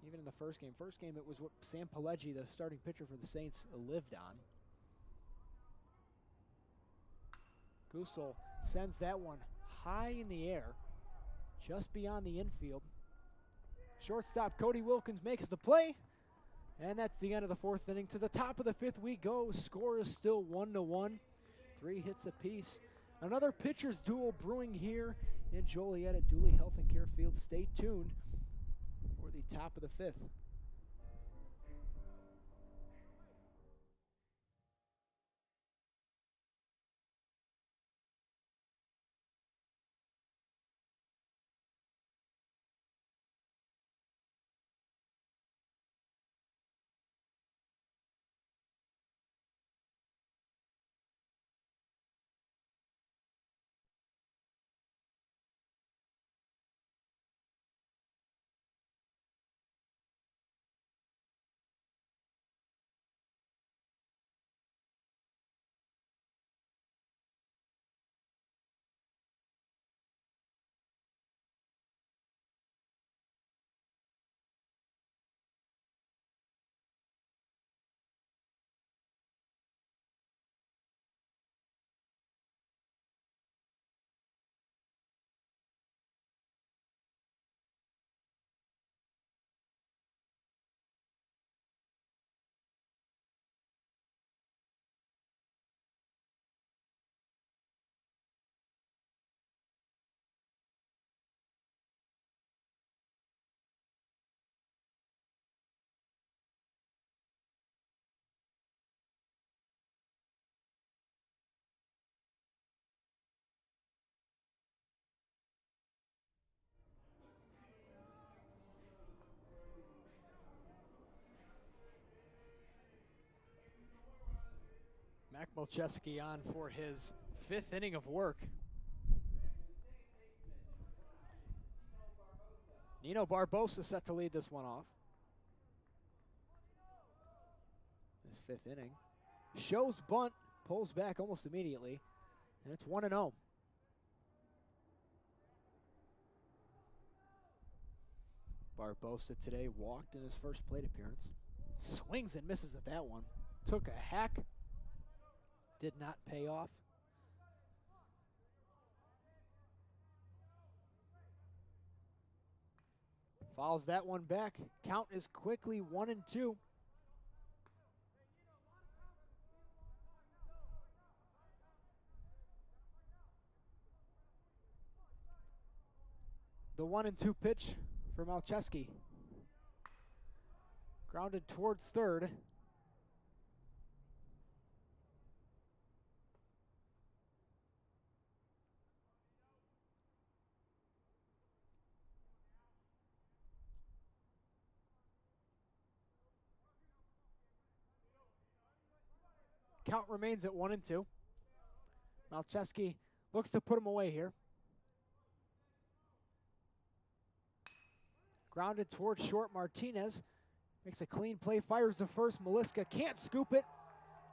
even in the first game. First game, it was what Sam Pileggi, the starting pitcher for the Saints, lived on. Goosel sends that one high in the air, just beyond the infield. Shortstop Cody Wilkins makes the play, and that's the end of the fourth inning. To the top of the fifth we go. Score is still 1-1. 3 hits apiece. Another pitcher's duel brewing here in Joliet at Dooley Health and Care Field. Stay tuned for the top of the fifth. Mac Malcheski on for his 5th inning of work. Nino Barbosa set to lead this one off. This 5th inning. Shows bunt, pulls back almost immediately, and it's 1-0. Barbosa today walked in his first plate appearance. Swings and misses at that one. Took a hack. Did not pay off. Fouls that one back. Count is quickly 1-2. The 1-2 pitch for Malcheski. Grounded towards third. Count remains at 1-2. Malcheski looks to put him away here. Grounded towards short. Martinez makes a clean play, fires to first. Maliska can't scoop it,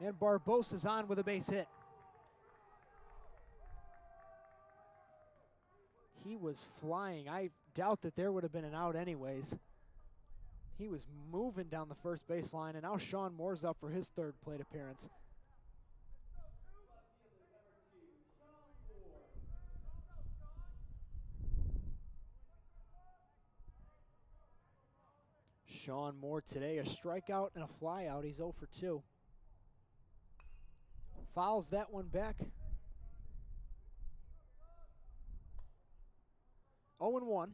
and Barbosa's on with a base hit. He was flying. I doubt that there would have been an out anyways. He was moving down the first baseline, and now Sean Moore's up for his 3rd plate appearance. Sean Moore today, a strikeout and a flyout. He's 0 for 2. Fouls that one back. 0-1.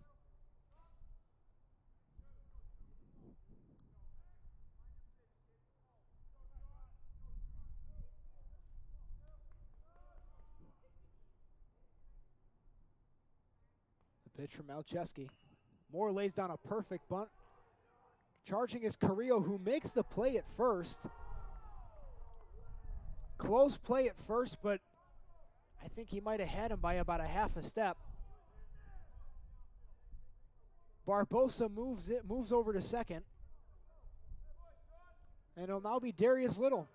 The pitch from Malcheski. Moore lays down a perfect bunt. Charging is Carrillo, who makes the play at first. Close play at first, but I think he might have had him by about a half a step. Barbosa moves over to second. And it'll now be Darius Little.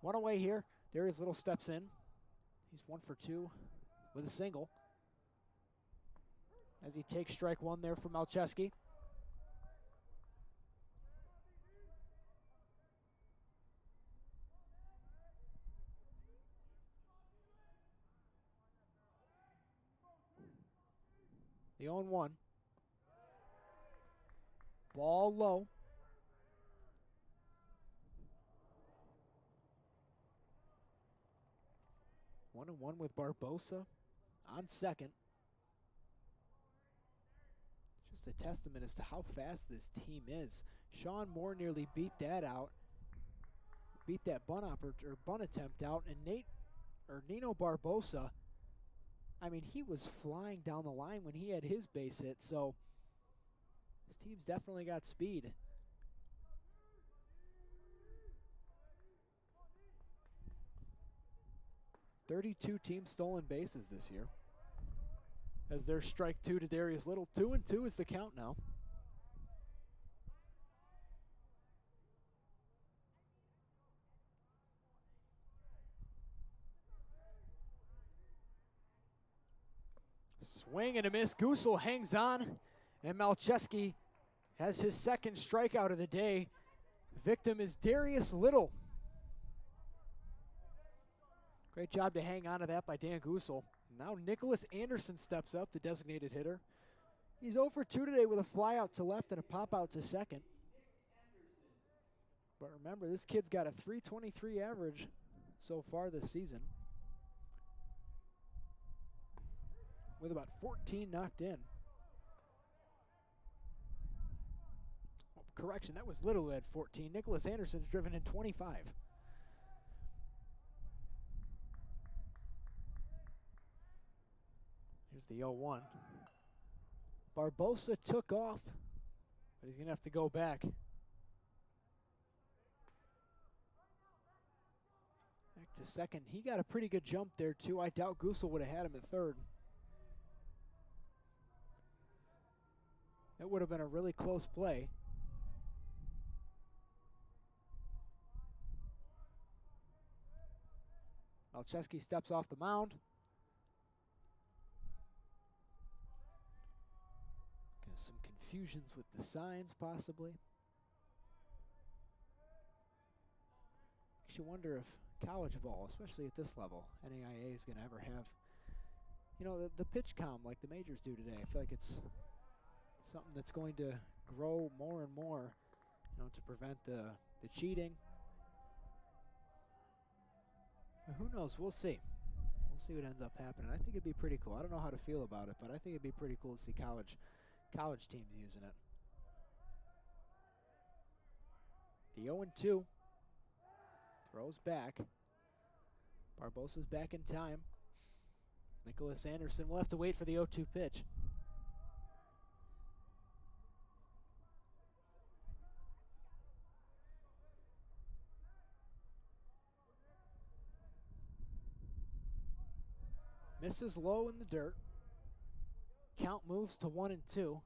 One away here. Darius Little steps in. He's 1 for 2 with a single. As he takes strike 1 there from Malcheski. The 0-1. Ball low. 1-1 with Barbosa on second. Just a testament as to how fast this team is. Sean Moore nearly beat that out. Beat that bunt attempt out, and Nino Barbosa, I mean, he was flying down the line when he had his base hit, so this team's definitely got speed. .32 team stolen bases this year. As there's strike 2 to Darius Little. 2-2 is the count now. Swing and a miss. Gusel hangs on, and Malcheski has his 2nd strikeout of the day. Victim is Darius Little. Great job to hang on to that by Dan Gusel. Now Nicholas Anderson steps up, the designated hitter. He's 0 for 2 today with a fly out to left and a pop out to second. But remember, this kid's got a .323 average so far this season, with about 14 knocked in. Oh, correction, that was Little who had 14. Nicholas Anderson's driven in 25. Here's the 0-1. Barbosa took off, but he's going to have to go back. Back to second. He got a pretty good jump there, too. I doubt Goosel would have had him at third. That would have been a really close play. Malcheski steps off the mound. Some confusions with the signs, possibly. Makes you wonder if college ball, especially at this level, NAIA is going to ever have, you know, the pitch comm like the majors do today. I feel like it's something that's going to grow more and more, you know, to prevent the cheating. But who knows? We'll see. We'll see what ends up happening. I think it'd be pretty cool. I don't know how to feel about it, but I think it'd be pretty cool to see college teams using it. The 0-2. Throws back. Barbosa's back in time. Nicholas Anderson will have to wait for the 0-2 pitch. Misses low in the dirt. Count moves to 1-2.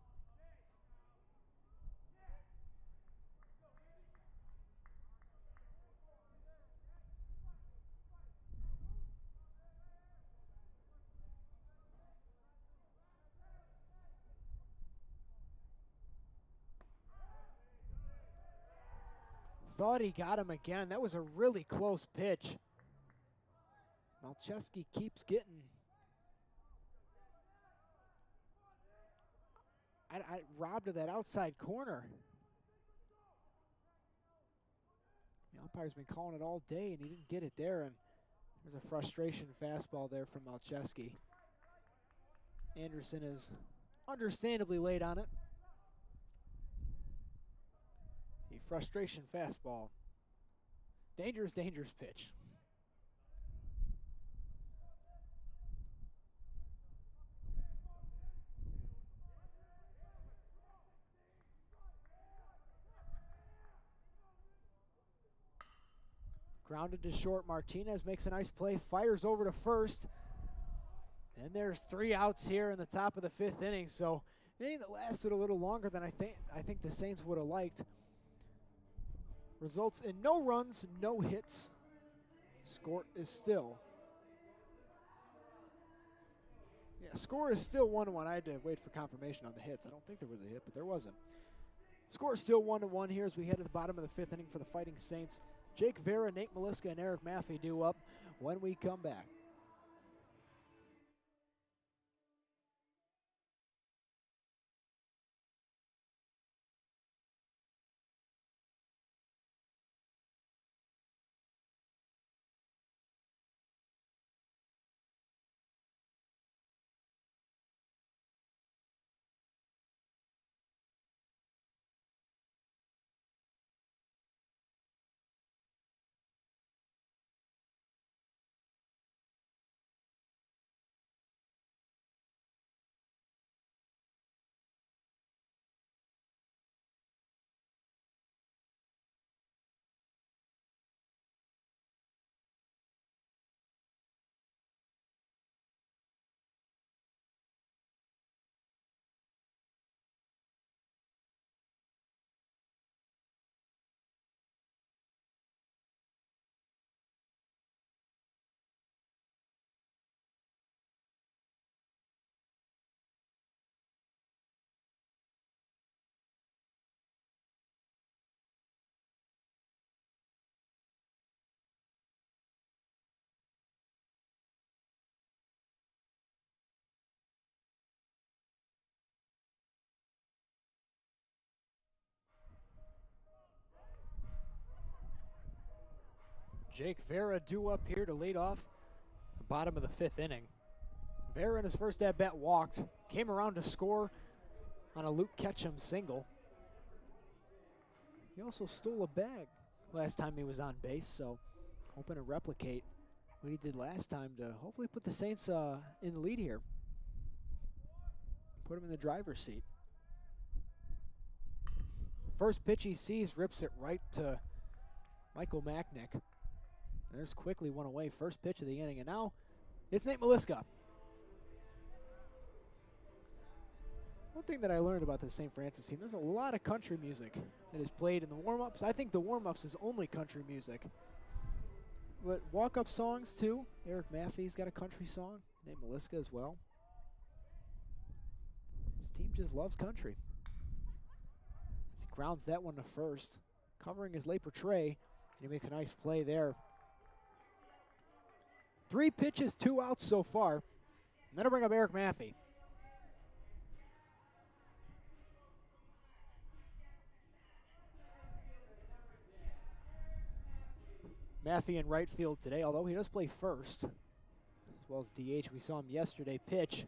Thought he got him again. That was a really close pitch. Malcheski keeps getting. I robbed of that outside corner. The umpire's been calling it all day, and he didn't get it there. And there's a frustration fastball there from Malcheski. Anderson is understandably late on it. The frustration fastball. Dangerous, dangerous pitch. Grounded to short. Martinez makes a nice play, fires over to first. And there's 3 outs here in the top of the 5th inning. So an inning that lasted a little longer than I think the Saints would have liked. Results in no runs, no hits. Score is still. Yeah, score is still 1-1. I had to wait for confirmation on the hits. I don't think there was a hit, but there wasn't. Score is still 1-1 here as we head to the bottom of the 5th inning for the Fighting Saints. Jake Vera, Nate Maliska, and Eric Maffey due up when we come back. Jake Vera due up here to lead off the bottom of the 5th inning. Vera in his first at-bat walked, came around to score on a Luke Ketchum single. He also stole a bag last time he was on base, so hoping to replicate what he did last time to hopefully put the Saints in the lead here. put him in the driver's seat. First pitch he sees, rips it right to Michael Macknick. And there's quickly one away. First pitch of the inning, and now it's Nate Maliska. One thing that I learned about the St. Francis team, there's a lot of country music that is played in the warm-ups. I think the warm-ups is only country music. But walk-up songs, too. Eric Maffey's got a country song. Nate Maliska as well. This team just loves country. As he grounds that one to first. Covering his late portray, and he makes a nice play there. 3 pitches, 2 outs so far. And then I'll bring up Eric Maffey. Maffey in right field today, although he does play first, as well as DH. We saw him yesterday pitch.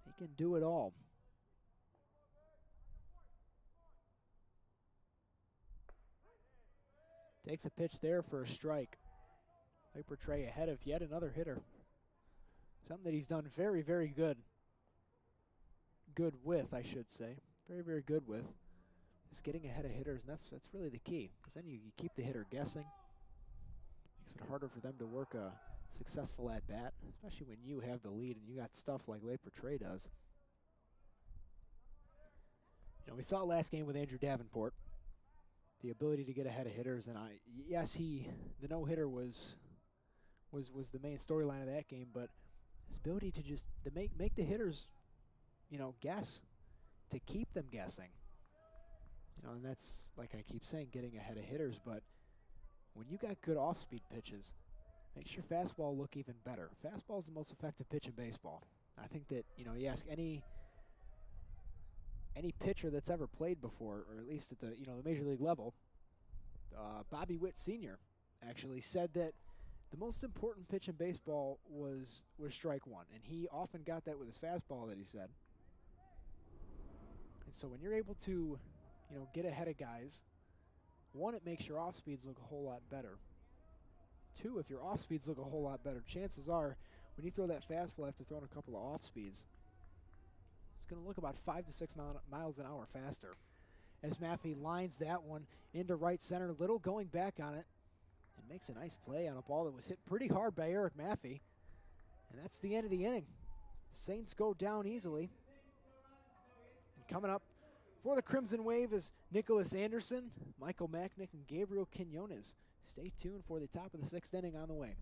He can do it all. Takes a pitch there for a strike. They portray ahead of yet another hitter. Something that he's done very, very good. Good with, I should say. Very, very good with. Is getting ahead of hitters, and that's really the key. Because then you keep the hitter guessing. Makes it harder for them to work a successful at-bat, especially when you have the lead and you got stuff like late portray does. You know, we saw it last game with Andrew Davenport. The ability to get ahead of hitters, and yes, the no-hitter was the main storyline of that game, but his ability to just make the hitters, you know, guess, to keep them guessing. You know, and that's, like I keep saying, getting ahead of hitters, but when you got good off-speed pitches, makes your fastball look even better. Fastball is the most effective pitch in baseball. I think that, you know, you ask any pitcher that's ever played before, or at least at the, you know, the major league level, Bobby Witt Sr. actually said that the most important pitch in baseball was strike one, and he often got that with his fastball that he said. And so when you're able to, you know, get ahead of guys, one, it makes your off speeds look a whole lot better. Two, if your off speeds look a whole lot better, chances are when you throw that fastball after throwing a couple of off speeds, it's going to look about 5 to 6 miles an hour faster. As Maffey lines that one into right center, Little going back on it, and makes a nice play on a ball that was hit pretty hard by Eric Maffey. And that's the end of the inning. Saints go down easily. And coming up for the Crimson Wave is Nicholas Anderson, Michael Macknick, and Gabriel Quinones. Stay tuned for the top of the 6th inning on the way.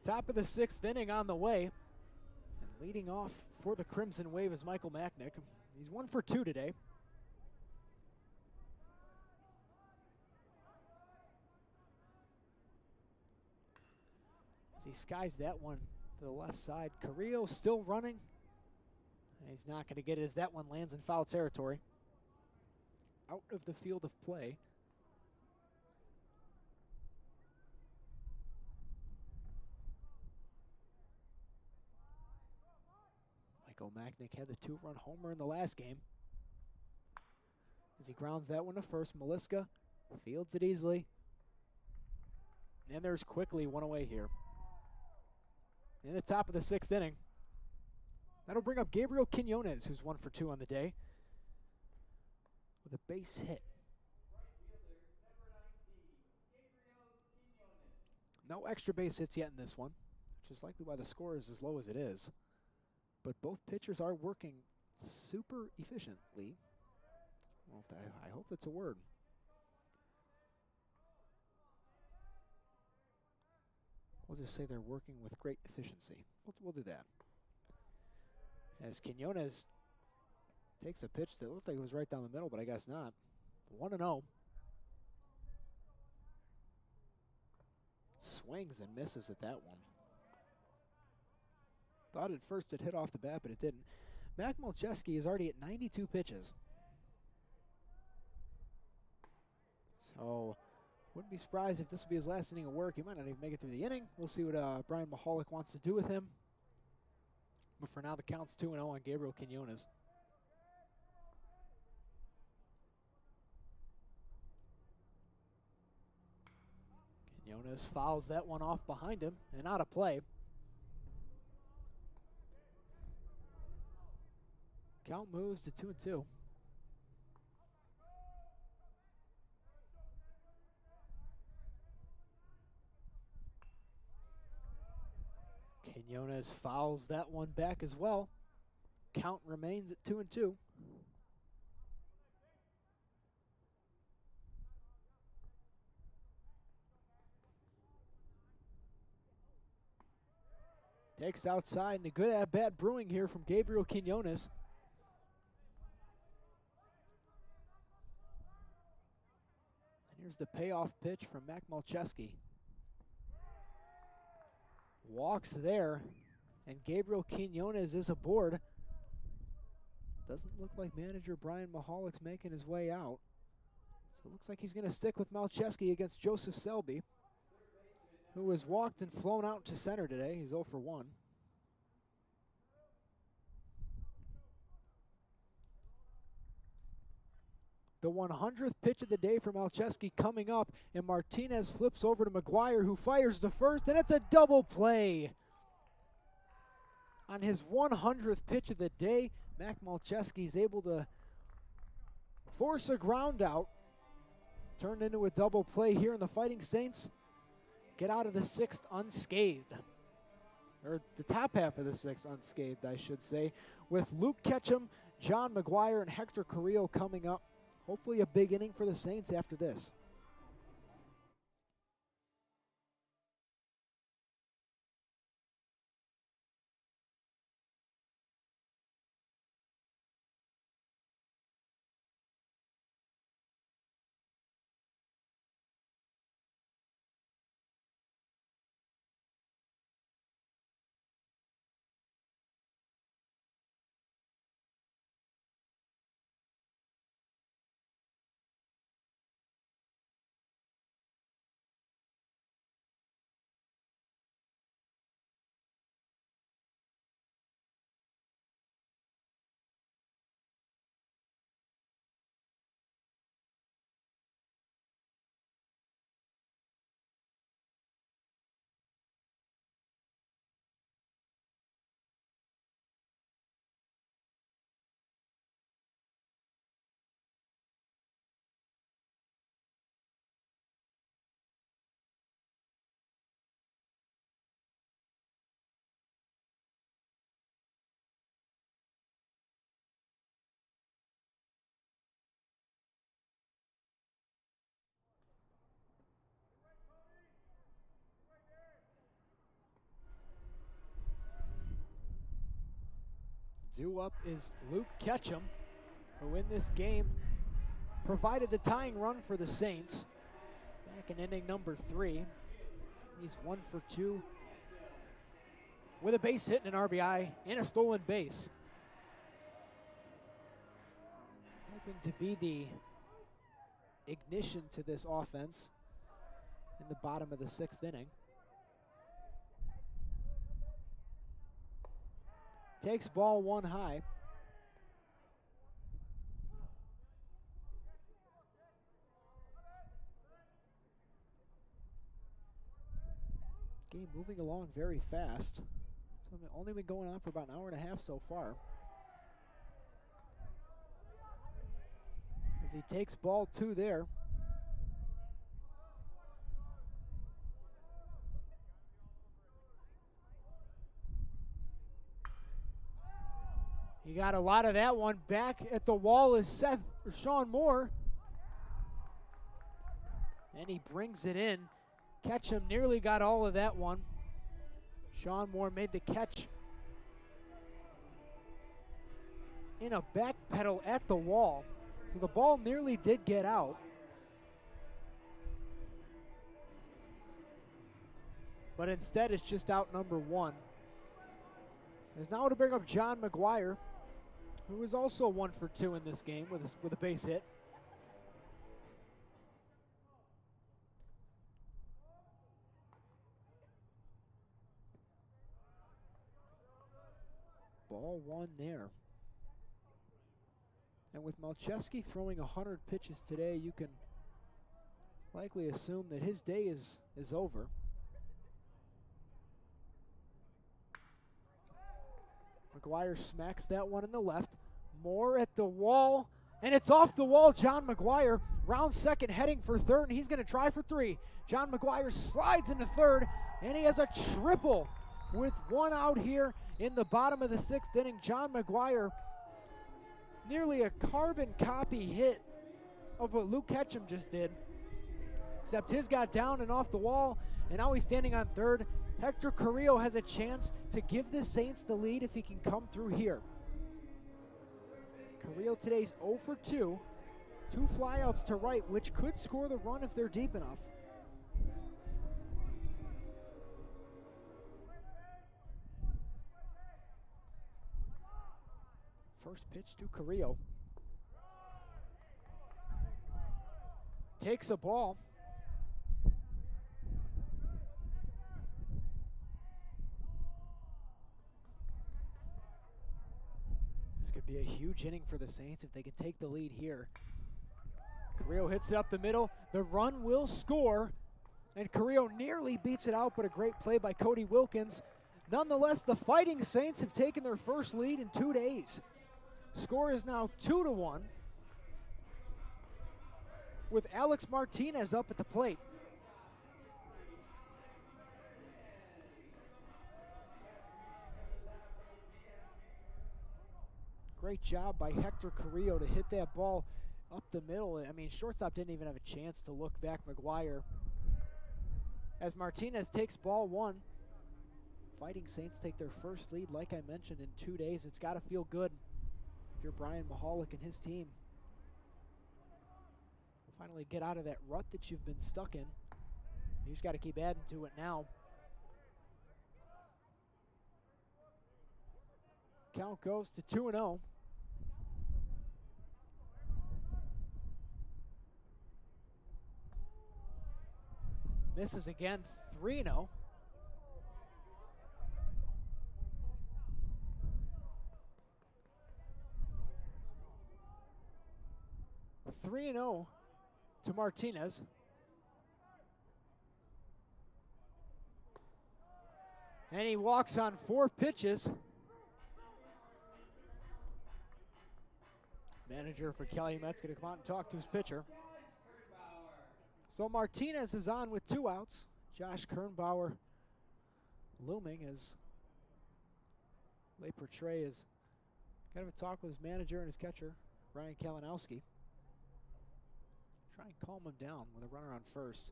Top of the 6th inning on the way. And leading off for the Crimson Wave is Michael Macknick. He's 1 for 2 today. As he skies that one to the left side. Carrillo still running. And he's not going to get it as that one lands in foul territory. Out of the field of play. Michael Macknick had the 2-run homer in the last game. As he grounds that one to first, Maliska fields it easily. And there's quickly one away here. In the top of the 6th inning. That'll bring up Gabriel Quinones, who's 1 for 2 on the day, with a base hit. No extra base hits yet in this one, which is likely why the score is as low as it is. But both pitchers are working super efficiently. Well, I hope that's a word. We'll just say they're working with great efficiency. We'll do that. As Quinones takes a pitch that looked like it was right down the middle, but I guess not. 1-0. Swings and misses at that one. Thought at first it hit off the bat, but it didn't. Mac Malcheski is already at 92 pitches. So, wouldn't be surprised if this would be his last inning of work. He might not even make it through the inning. We'll see what Brian Mahalik wants to do with him. But for now, the count's 2-0 on Gabriel Quinones. Quinones fouls that one off behind him and out of play. Count moves to 2-2. Quinones fouls that one back as well. Count remains at 2-2. Takes outside, and a good at-bat brewing here from Gabriel Quinones. And here's the payoff pitch from Mac Malcheski. Walks there, and Gabriel Quinones is aboard. Doesn't look like manager Brian Mahalik's making his way out. So it looks like he's going to stick with Malcheski against Joseph Selby, who has walked and flown out to center today. He's 0 for 1. The 100th pitch of the day for Malcheski coming up, and Martinez flips over to McGuire, who fires the first, and it's a double play. On his 100th pitch of the day, Mac Malcheski is able to force a ground out, turned into a double play here, and the Fighting Saints get out of the 6th unscathed. Or the top half of the 6th unscathed, I should say, with Luke Ketchum, John McGuire, and Hector Carrillo coming up. Hopefully a big inning for the Saints after this. Due up is Luke Ketchum, who in this game provided the tying run for the Saints back in inning number 3. He's 1 for 2 with a base hit and an RBI and a stolen base. Hoping to be the ignition to this offense in the bottom of the 6th inning. Takes ball 1 high. Game moving along very fast. So So only been going on for about an hour and a half so far. As he takes ball 2 there. He got a lot of that one. Back at the wall is Sean Moore. And he brings it in. Ketchum nearly got all of that one. Sean Moore made the catch in a back pedal at the wall. So the ball nearly did get out. But instead it's just out number 1. Is now to bring up John McGuire, who was also 1 for 2 in this game with a base hit. Ball 1 there. And with Malcheski throwing 100 pitches today, you can likely assume that his day is over. McGuire smacks that one in the left. Moore at the wall, and it's off the wall. John McGuire, round second, heading for third, and he's going to try for 3. John McGuire slides into third, and he has a triple with 1 out here in the bottom of the 6th inning. John McGuire, nearly a carbon copy hit of what Luke Ketchum just did, except his got down and off the wall, and now he's standing on third. Hector Carrillo has a chance to give the Saints the lead if he can come through here. Carrillo today's 0 for 2. 2 flyouts to right, which could score the run if they're deep enough. First pitch to Carrillo. Takes a ball. This could be a huge inning for the Saints if they can take the lead here. Carrillo hits it up the middle. The run will score, and Carrillo nearly beats it out, but a great play by Cody Wilkins. Nonetheless, the Fighting Saints have taken their first lead in 2 days. Score is now 2-1, with Alex Martinez up at the plate. Great job by Hector Carrillo to hit that ball up the middle. I mean, shortstop didn't even have a chance to look back McGuire. As Martinez takes ball 1, Fighting Saints take their first lead, like I mentioned, in 2 days. It's got to feel good if you're Brian Mahalik and his team. Finally get out of that rut that you've been stuck in. You just got to keep adding to it now. Count goes to 2-0. Misses again, 3-0. To Martinez. And he walks on 4 pitches. Manager for Calumet's going to come out and talk to his pitcher. So Martinez is on with 2 outs. Josh Kernbauer looming as Lepertre is kind of a talk with his manager and his catcher, Ryan Kalinowski. Try and calm him down with a runner on first.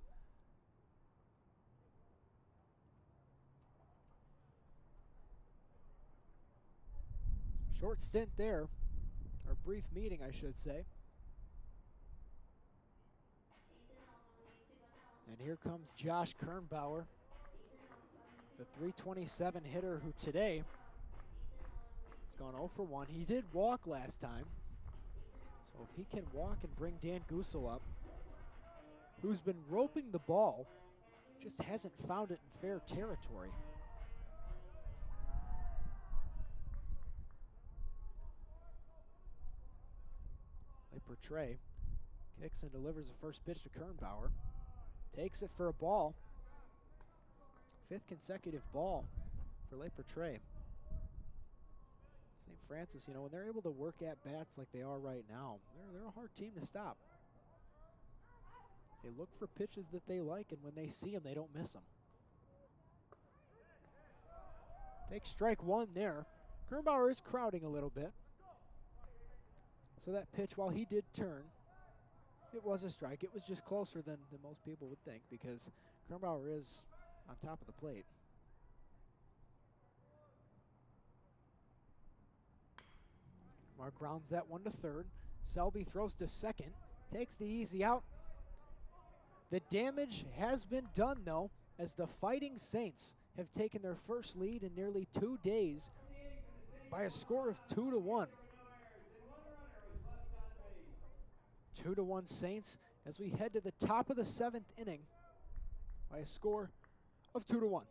Short stint there, or brief meeting, I should say. And here comes Josh Kernbauer, the .327 hitter who today has gone 0 for 1. He did walk last time. So if he can walk and bring Dan Gusel up, who's been roping the ball, just hasn't found it in fair territory. Lepertre kicks and delivers the first pitch to Kernbauer. Takes it for a ball. 5th consecutive ball for Le Portray. St. Francis, you know, when they're able to work at bats like they are right now, they're a hard team to stop. They look for pitches that they like, and when they see them, they don't miss them. Take strike one there. Kernbauer is crowding a little bit. So that pitch, while he did turn, it was a strike. It was just closer than most people would think because Kernbauer is on top of the plate. Mark grounds that one to third. Selby throws to second, takes the easy out. The damage has been done, though, as the Fighting Saints have taken their first lead in nearly 2 days by a score of 2-1. 2-1 Saints as we head to the top of the 7th inning by a score of 2-1.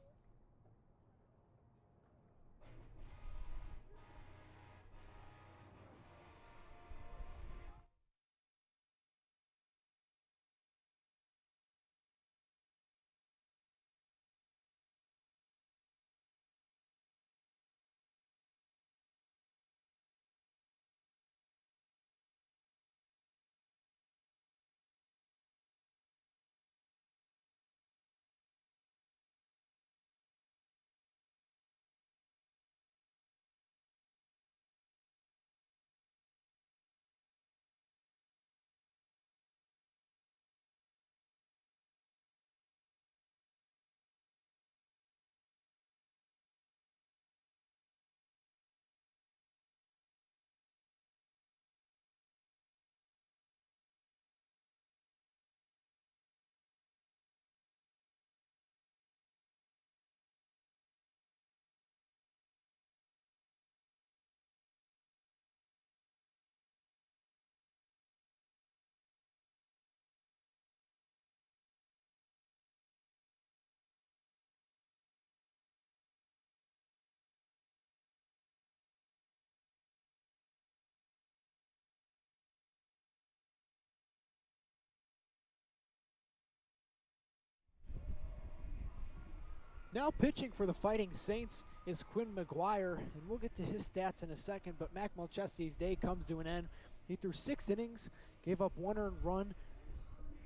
Now pitching for the Fighting Saints is Quinn McGuire, and we'll get to his stats in a second, but Mac Malchesty's day comes to an end. He threw 6 innings, gave up 1 earned run,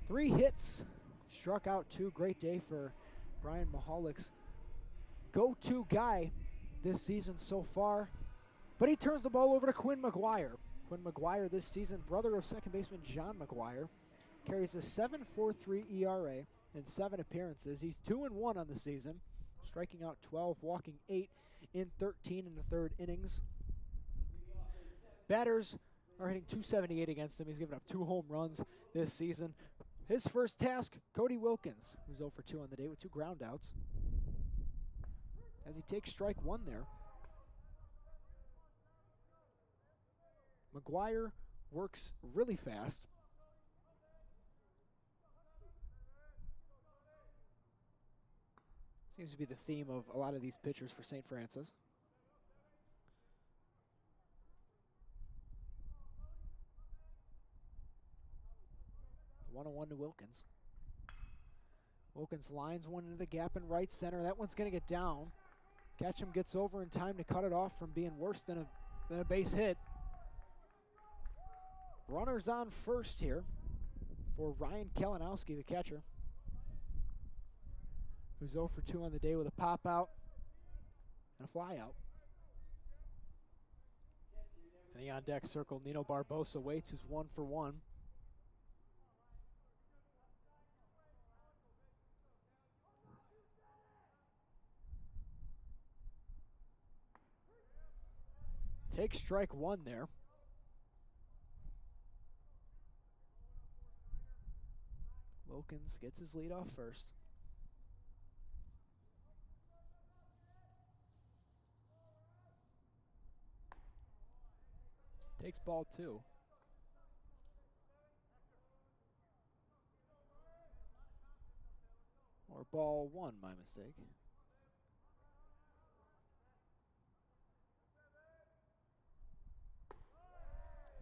3 hits, struck out 2. Great day for Brian Mahalick's go-to guy this season so far, but he turns the ball over to Quinn McGuire. Quinn McGuire this season, brother of second baseman John McGuire, carries a 7.43 ERA in 7 appearances. He's 2-1 on the season, striking out 12, walking 8 in 13 in the third innings. Batters are hitting .278 against him. He's given up 2 home runs this season. His first task, Cody Wilkins, who's 0 for 2 on the day with 2 groundouts, as he takes strike 1 there. McGuire works really fast. Seems to be the theme of a lot of these pitchers for St. Francis. 1-1 to Wilkins. Wilkins lines one into the gap in right center. That one's going to get down. Ketchum gets over in time to cut it off from being worse than a base hit. Runners on first here for Ryan Kalinowski, the catcher, who's 0 for 2 on the day with a pop out and a fly out. And the on deck circle, Nino Barbosa waits, who's 1 for 1. Takes strike 1 there. Wilkins gets his lead off first. Takes ball 2. Or ball 1, my mistake.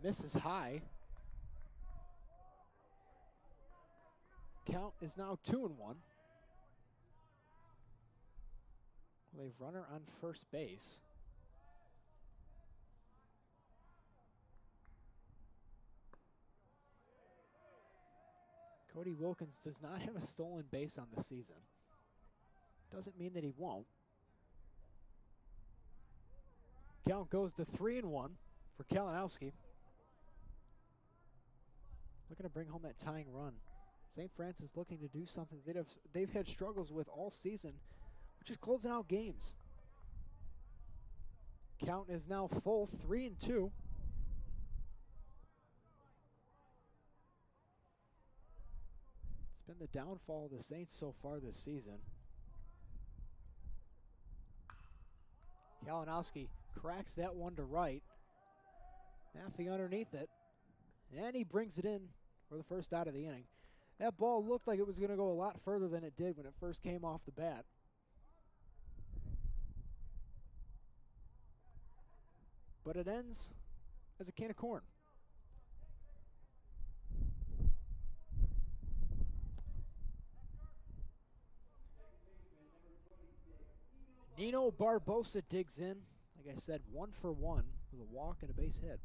Misses high. Count is now 2-1. Well, they've runner on first base. Cody Wilkins does not have a stolen base on the season. Doesn't mean that he won't. Count goes to 3-1 for Kalinowski. Looking to bring home that tying run. St. Francis looking to do something they've had struggles with all season, which is closing out games. Count is now full, 3-2. It's been the downfall of the Saints so far this season. Kalinowski cracks that one to right. Maffey underneath it. And he brings it in for the first out of the inning. That ball looked like it was going to go a lot further than it did when it first came off the bat. But it ends as a can of corn. Nino Barbosa digs in. Like I said, 1 for 1 with a walk and a base hit.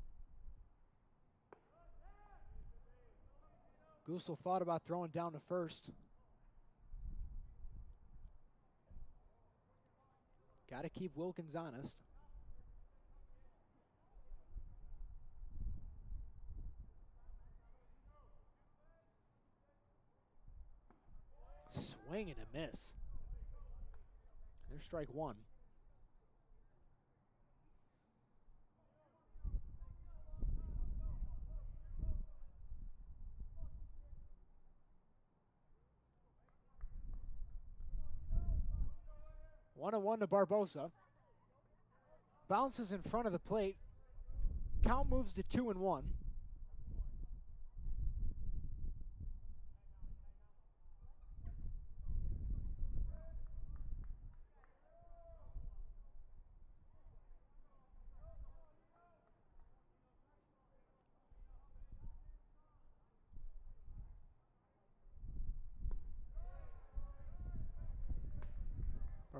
Gusel thought about throwing down to first. Got to keep Wilkins honest. Swing and a miss. There's strike one. One and one to Barbosa. Bounces in front of the plate. Count moves to 2-1.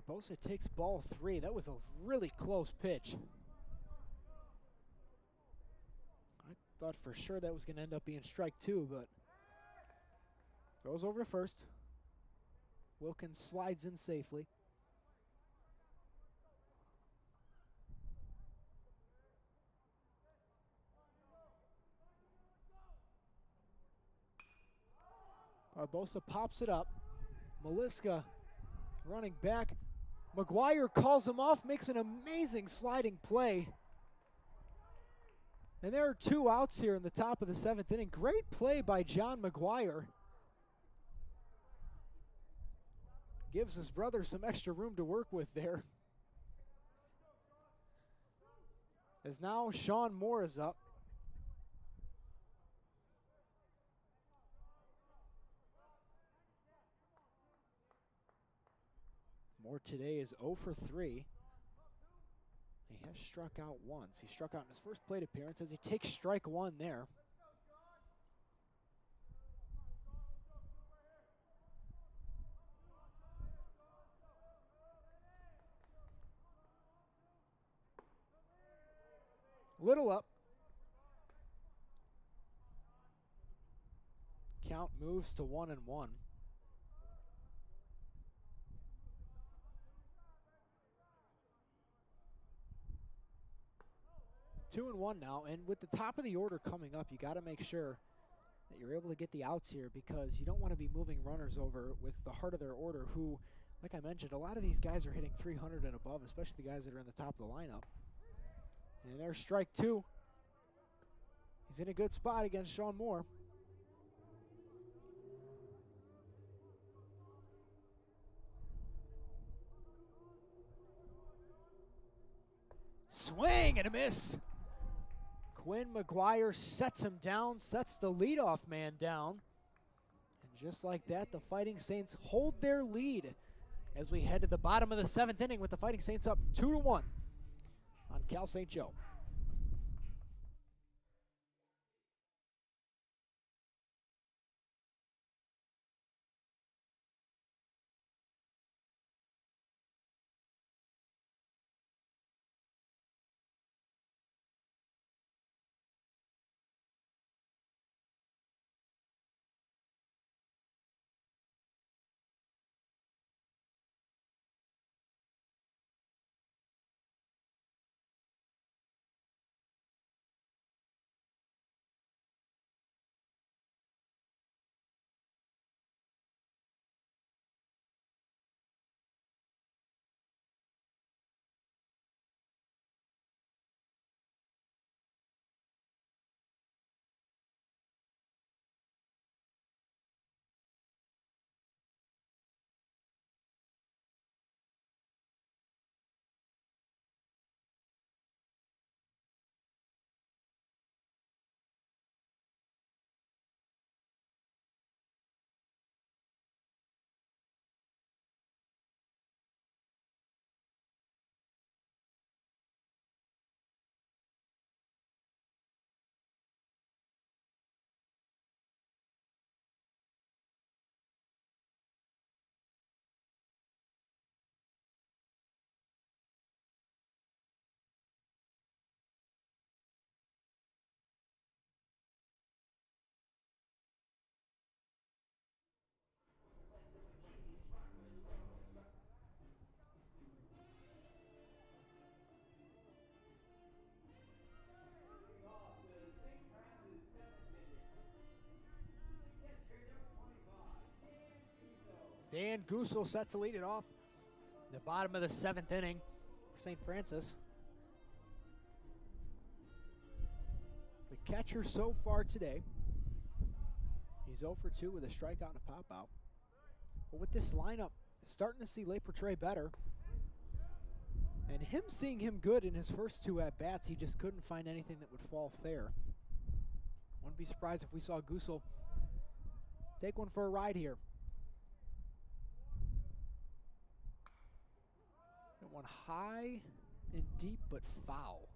Barbosa takes ball 3. That was a really close pitch. I thought for sure that was going to end up being strike 2, but goes over to first. Wilkins slides in safely. Barbosa pops it up. Maliska running back. McGuire calls him off, makes an amazing sliding play. And there are 2 outs here in the top of the 7th inning. Great play by John McGuire. Gives his brother some extra room to work with there. As now Sean Moore is up. Moore today is 0 for 3. He has struck out once. He struck out in his first plate appearance as he takes strike 1 there. Little up. Count moves to 1-1. 2-1 now, and with the top of the order coming up, you got to make sure that you're able to get the outs here because you don't want to be moving runners over with the heart of their order who, like I mentioned, a lot of these guys are hitting 300 and above, especially the guys that are in the top of the lineup. And there's strike 2. He's in a good spot against Sean Moore. Swing and a miss. Quinn McGuire sets him down, sets the leadoff man down. And just like that, the Fighting Saints hold their lead as we head to the bottom of the 7th inning with the Fighting Saints up 2-1 on Cal St. Joe. Dan Gusel set to lead it off. The bottom of the 7th inning for St. Francis. The catcher so far today, he's 0 for 2 with a strikeout and a pop-out. But with this lineup, starting to see LePortre better. And him seeing him good in his first 2 at-bats, he just couldn't find anything that would fall fair. Wouldn't be surprised if we saw Gusel take one for a ride here. That one high and deep, but foul.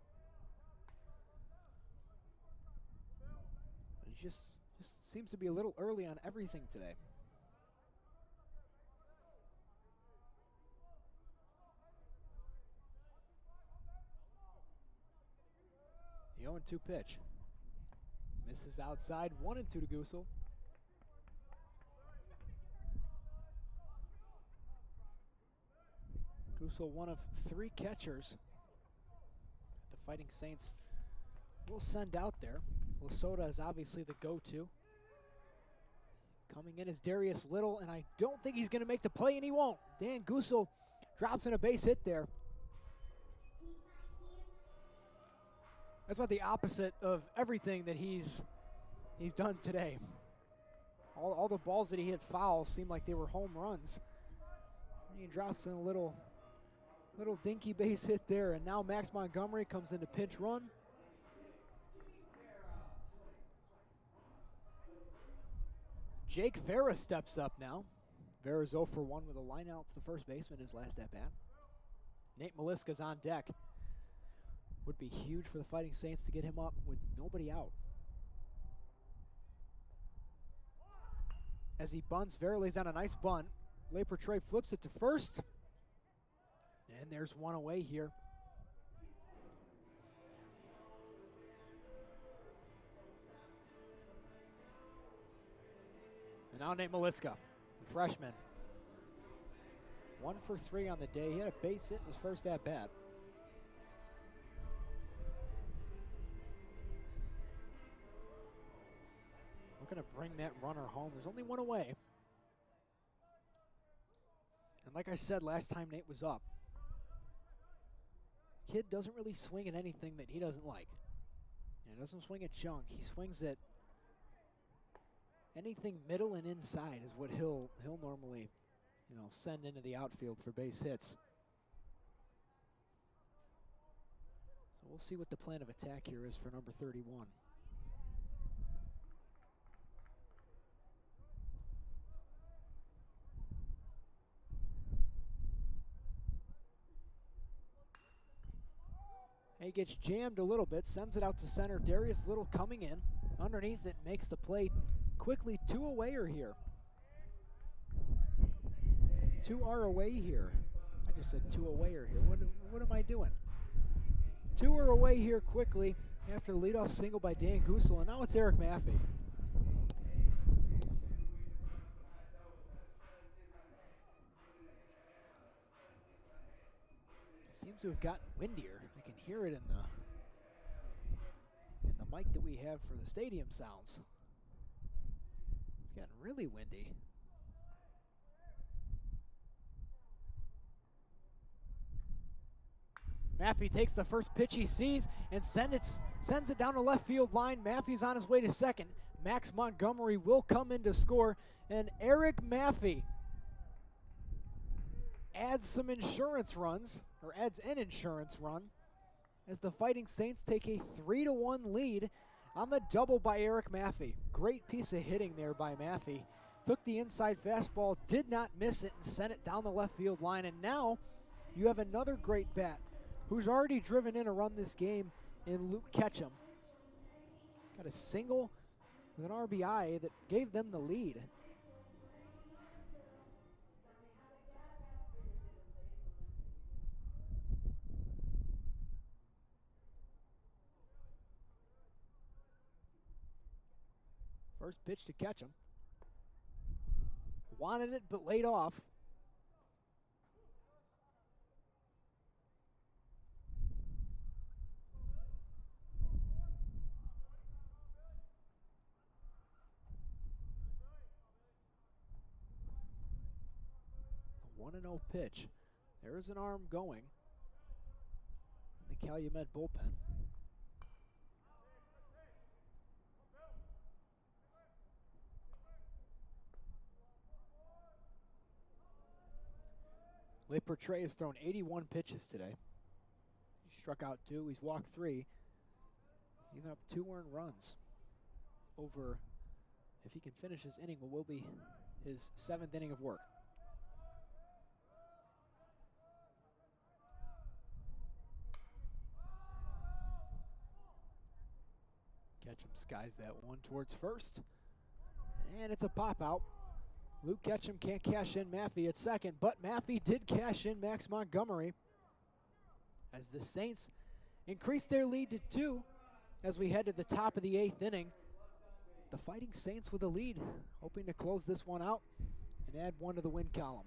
It just seems to be a little early on everything today. The 0-2 pitch. Misses outside, 1-2 to Gusel. Gusel, one of 3 catchers the Fighting Saints will send out there. Lasota is obviously the go-to. Coming in is Darius Little, and I don't think he's going to make the play, and he won't. Dan Gusel drops in a base hit there. That's about the opposite of everything that he's done today. All the balls that he hit foul seemed like they were home runs. And he drops in a little dinky base hit there, and now Max Montgomery comes into pinch run. Jake Vera steps up now. Vera's 0 for 1 with a line out to the first baseman his last at-bat. Nate Maliska's on deck. Would be huge for the Fighting Saints to get him up with nobody out. As he bunts, Vera lays down a nice bunt. LePortre flips it to first. And there's one away here. And now Nate Maliska, the freshman. 1 for 3 on the day. He had a base hit in his first at-bat. Looking to bring that runner home. There's only one away. And like I said last time Nate was up, kid doesn't really swing at anything that he doesn't like. He doesn't swing at junk. He swings at anything middle and inside is what he'll normally, send into the outfield for base hits. So we'll see what the plan of attack here is for number 31. He gets jammed a little bit, sends it out to center. Darius Little coming in. Underneath it, makes the play quickly. 2 awayer here. 2 are away here. I just said 2 awayer here. What am I doing? 2 are away here quickly after the leadoff single by Dan Gusel, and now it's Eric Maffey. Seems to have gotten windier. I can hear it in the mic that we have for the stadium sounds. It's gotten really windy. Maffey takes the first pitch he sees and sends it down the left field line. Maffey's on his way to second. Max Montgomery will come in to score, and Eric Maffey adds an insurance run as the Fighting Saints take a 3-1 lead on the double by Eric Maffey. Great piece of hitting there by Maffey. Took the inside fastball, did not miss it, and sent it down the left field line. And now you have another great bat who's already driven in a run this game in Luke Ketchum. Got a single with an RBI that gave them the lead. First pitch to Ketchum. Wanted it, but laid off. 1-0 pitch. There is an arm going in the Calumet bullpen. LePertre has thrown 81 pitches today. He struck out 2, he's walked 3, even up 2 earned runs. Over, if he can finish this inning, what will be his 7th inning of work. Ketchum skies that one towards first. And it's a pop out. Luke Ketchum can't cash in Maffey at second, but Maffey did cash in Max Montgomery as the Saints increased their lead to 2 as we head to the top of the 8th inning. The Fighting Saints with a lead, hoping to close this one out and add 1 to the win column.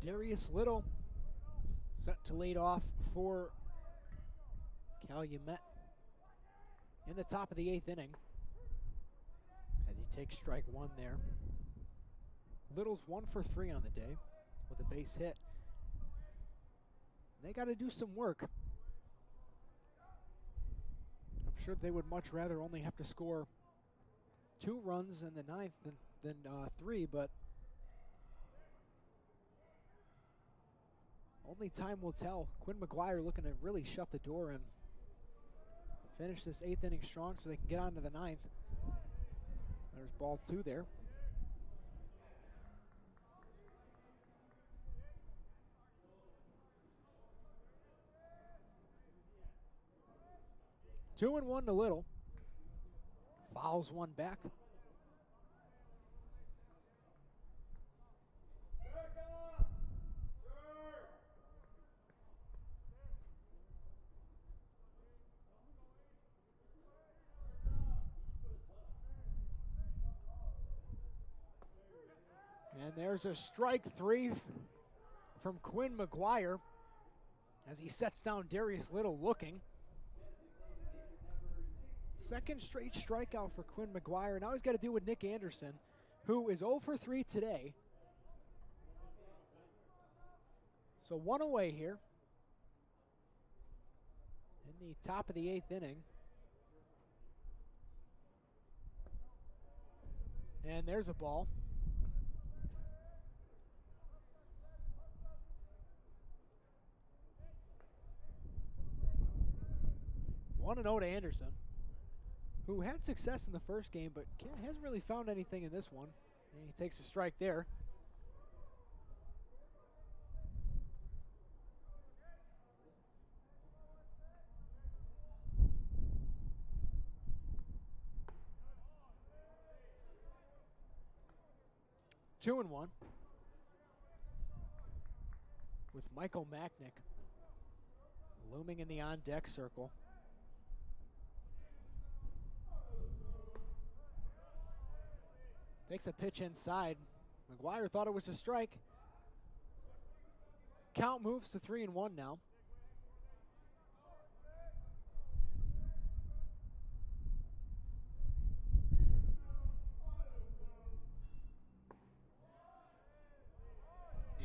Darius Little set to lead off for Calumet in the top of the 8th inning as he takes strike 1 there. Little's 1 for 3 on the day with a base hit. They got to do some work. I'm sure they would much rather only have to score 2 runs in the 9th than 3, but only time will tell. Quinn McGuire looking to really shut the door and finish this 8th inning strong so they can get on to the 9th. There's ball 2 there. Two and 1 to Little. Fouls one back. And there's a strike 3 from Quinn McGuire as he sets down Darius Little looking. Second straight strikeout for Quinn McGuire. Now he's got to deal with Nick Anderson, who is 0 for 3 today. So 1 away here in the top of the 8th inning. And there's a ball. 1-0 to Anderson, who had success in the first game, but hasn't really found anything in this one. And he takes a strike there. Two and 1 with Michael Macknick looming in the on-deck circle. Takes a pitch inside. McGuire thought it was a strike. Count moves to 3-1 now.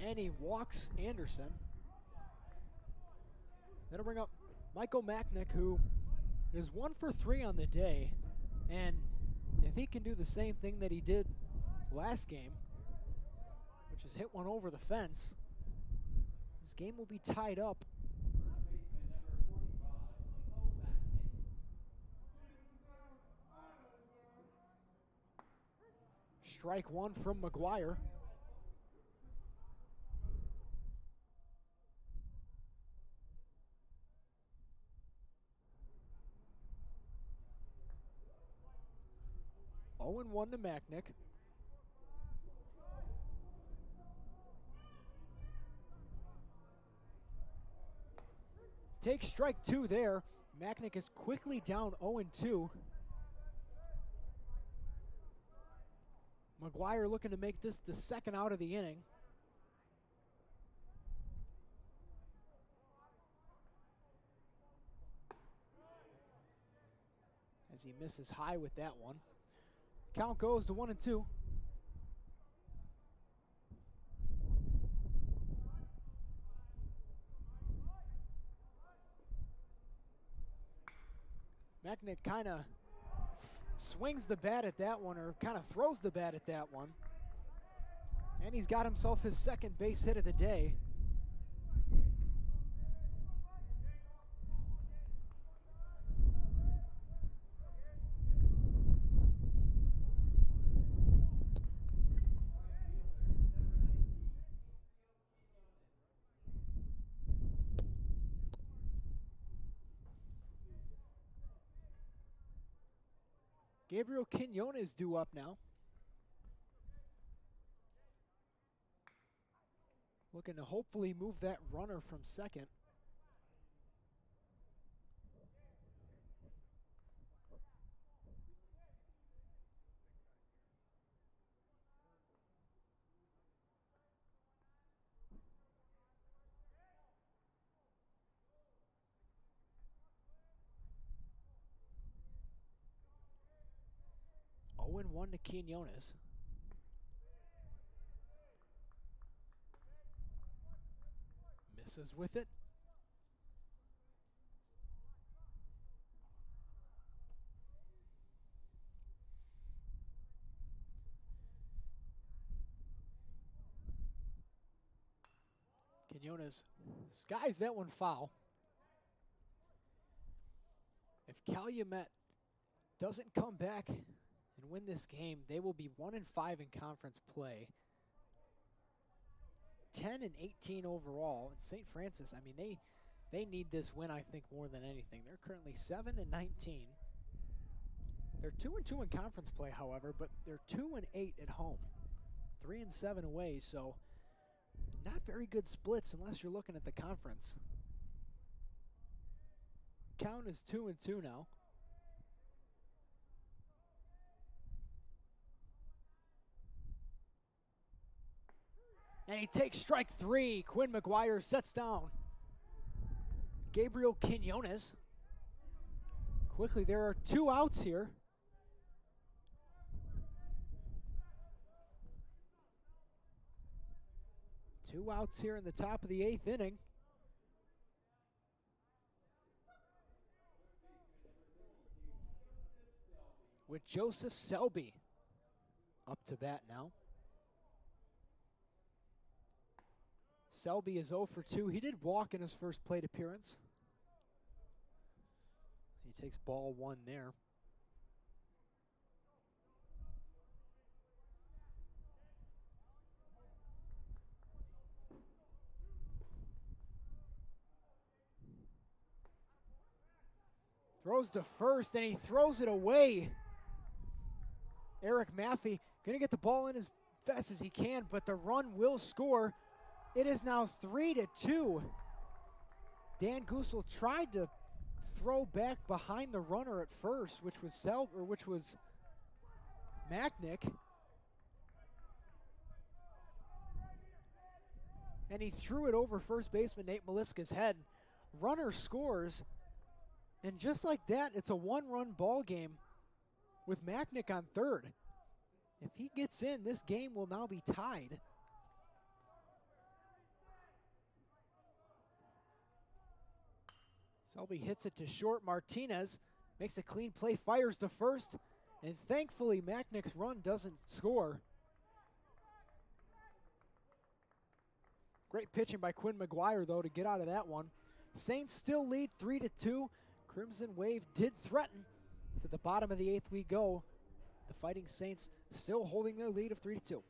and he walks Anderson. That'll bring up Michael Macknick, who is 1 for 3 on the day. And if he can do the same thing that he did last game, which is hit one over the fence, this game will be tied up. Strike one from McGuire. Oh, and 1 to Macknick. Takes strike 2 there. Macknick is quickly down 0-2. McGuire looking to make this the second out of the inning. As he misses high with that one. Count goes to 1-2. Macknick kind of swings the bat at that one, or kind of throws the bat at that one. And he's got himself his second base hit of the day. Gabriel Quinones due up now. Looking to hopefully move that runner from second. Oh, and 1 to Quinones. Misses with it. Quinones skies that one foul. If Calumet doesn't come back and win this game, they will be 1-5 in conference play. 10-18 overall. And St. Francis, I mean, they need this win, I think, more than anything. They're currently 7-19. They're 2-2 in conference play, however, but they're 2-8 at home. 3-7 away, so not very good splits unless you're looking at the conference. Count is 2-2 now. And he takes strike 3. Quinn McGuire sets down Gabriel Quinones. Quickly, there are 2 outs here. Two outs here in the top of the 8th inning. With Joseph Selby up to bat now. Selby is 0 for 2. He did walk in his first plate appearance. He takes ball 1 there. Throws to first, and he throws it away. Eric Maffey going to get the ball in as fast as he can, but the run will score. It is now 3-2. Dan Gusel tried to throw back behind the runner at first, which was Macknick. And he threw it over first baseman Nate Maliska's head. Runner scores. And just like that, it's a 1-run ball game with Macknick on third. If he gets in, this game will now be tied. Selby hits it to short. Martinez makes a clean play, fires to first, and thankfully Macknick's run doesn't score. Great pitching by Quinn McGuire, though, to get out of that one. Saints still lead 3-2. Crimson Wave did threaten. To the bottom of the 8th we go. The Fighting Saints still holding their lead of 3-2.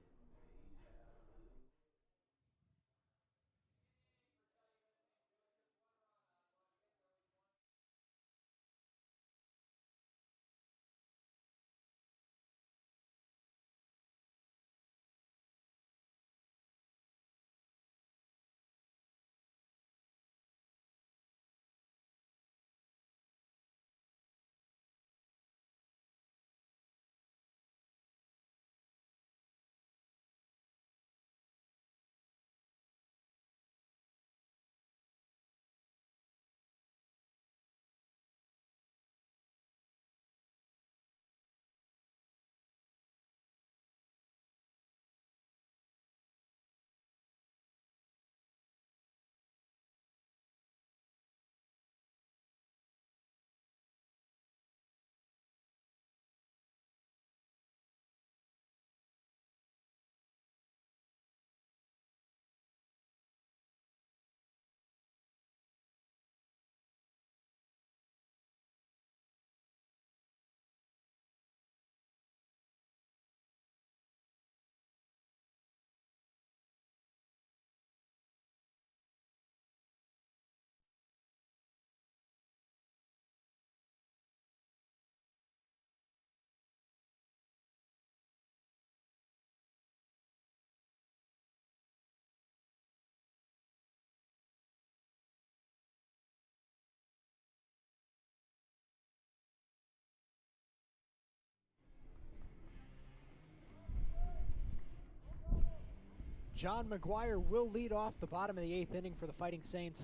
John McGuire will lead off the bottom of the 8th inning for the Fighting Saints.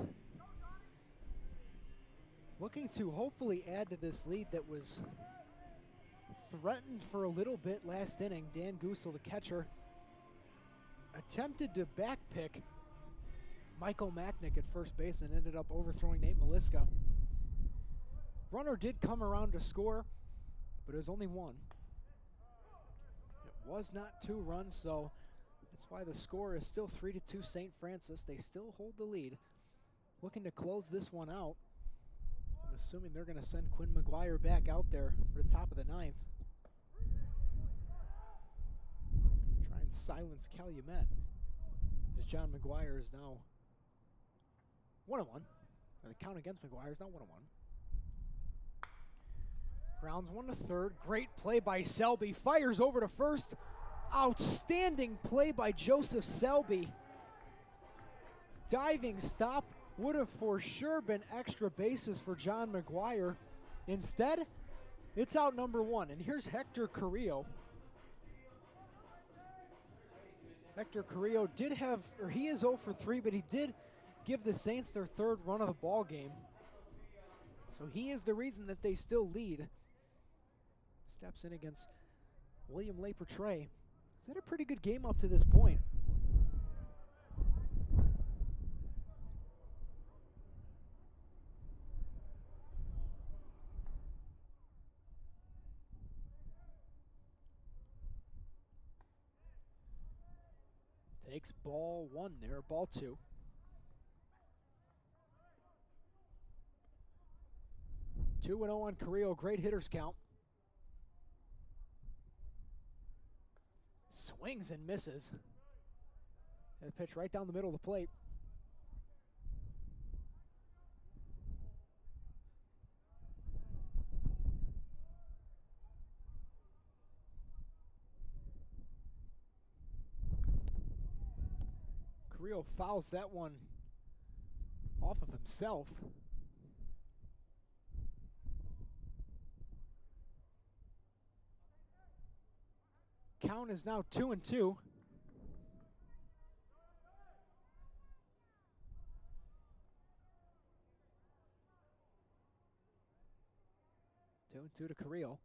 Looking to hopefully add to this lead that was threatened for a little bit last inning. Dan Goosel, the catcher, attempted to backpick Michael Macknick at first base and ended up overthrowing Nate Maliska. Runner did come around to score, but it was only one. It was not 2 runs, so that's why the score is still 3-2 St. Francis. They still hold the lead. Looking to close this one out. I'm assuming they're going to send Quinn McGuire back out there for the top of the 9th. Try and silence Calumet, as John McGuire is now 1-1. The count against McGuire is now 1-1. Grounds one to third. Great play by Selby. Fires over to first. Outstanding play by Joseph Selby. Diving stop would have for sure been extra bases for John McGuire. Instead, it's out number 1. And here's Hector Carrillo. Hector Carrillo did have, or he is 0 for 3, but he did give the Saints their 3rd run of the ball game. So he is the reason that they still lead. Steps in against William Lepertre. He's had a pretty good game up to this point. Takes ball 1 there, ball 2. Two and 0 on Carrillo, great hitters count. Swings and misses. And a pitch right down the middle of the plate. Carrillo fouls that one off of himself. Count is now 2-2. 2-2 to Carrillo.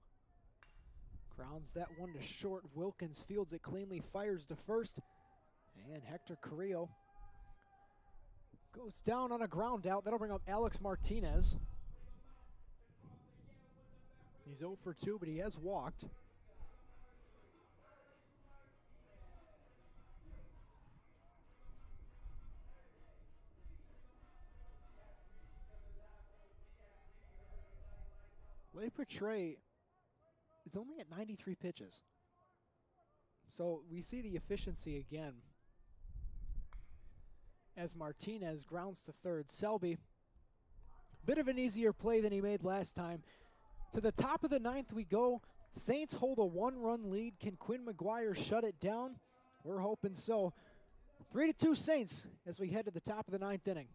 Grounds that one to short. Wilkins fields it cleanly, fires to first. And Hector Carrillo Goes down on a ground out. That'll bring up Alex Martinez. He's 0 for 2, but he has walked. Le Petre is only at 93 pitches. So we see the efficiency again as Martinez grounds to third. Selby, bit of an easier play than he made last time. To the top of the ninth we go. Saints hold a 1-run lead. Can Quinn McGuire shut it down? We're hoping so. 3-2 Saints as we head to the top of the ninth inning.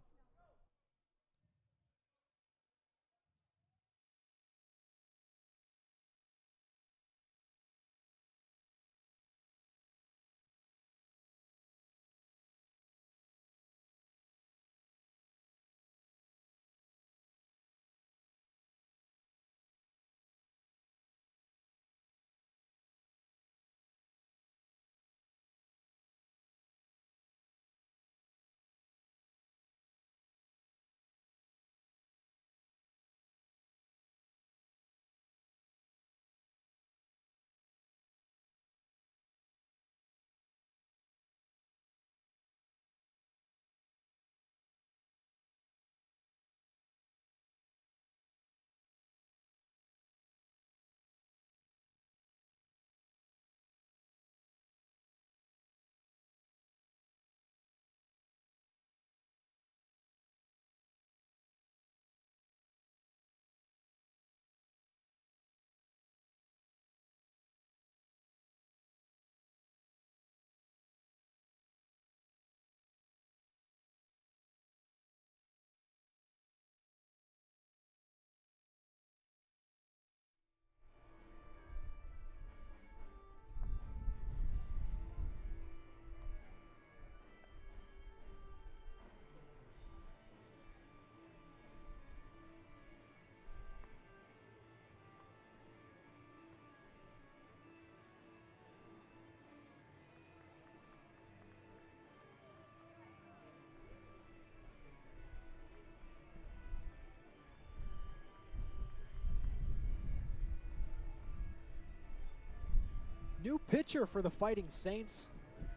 New pitcher for the Fighting Saints,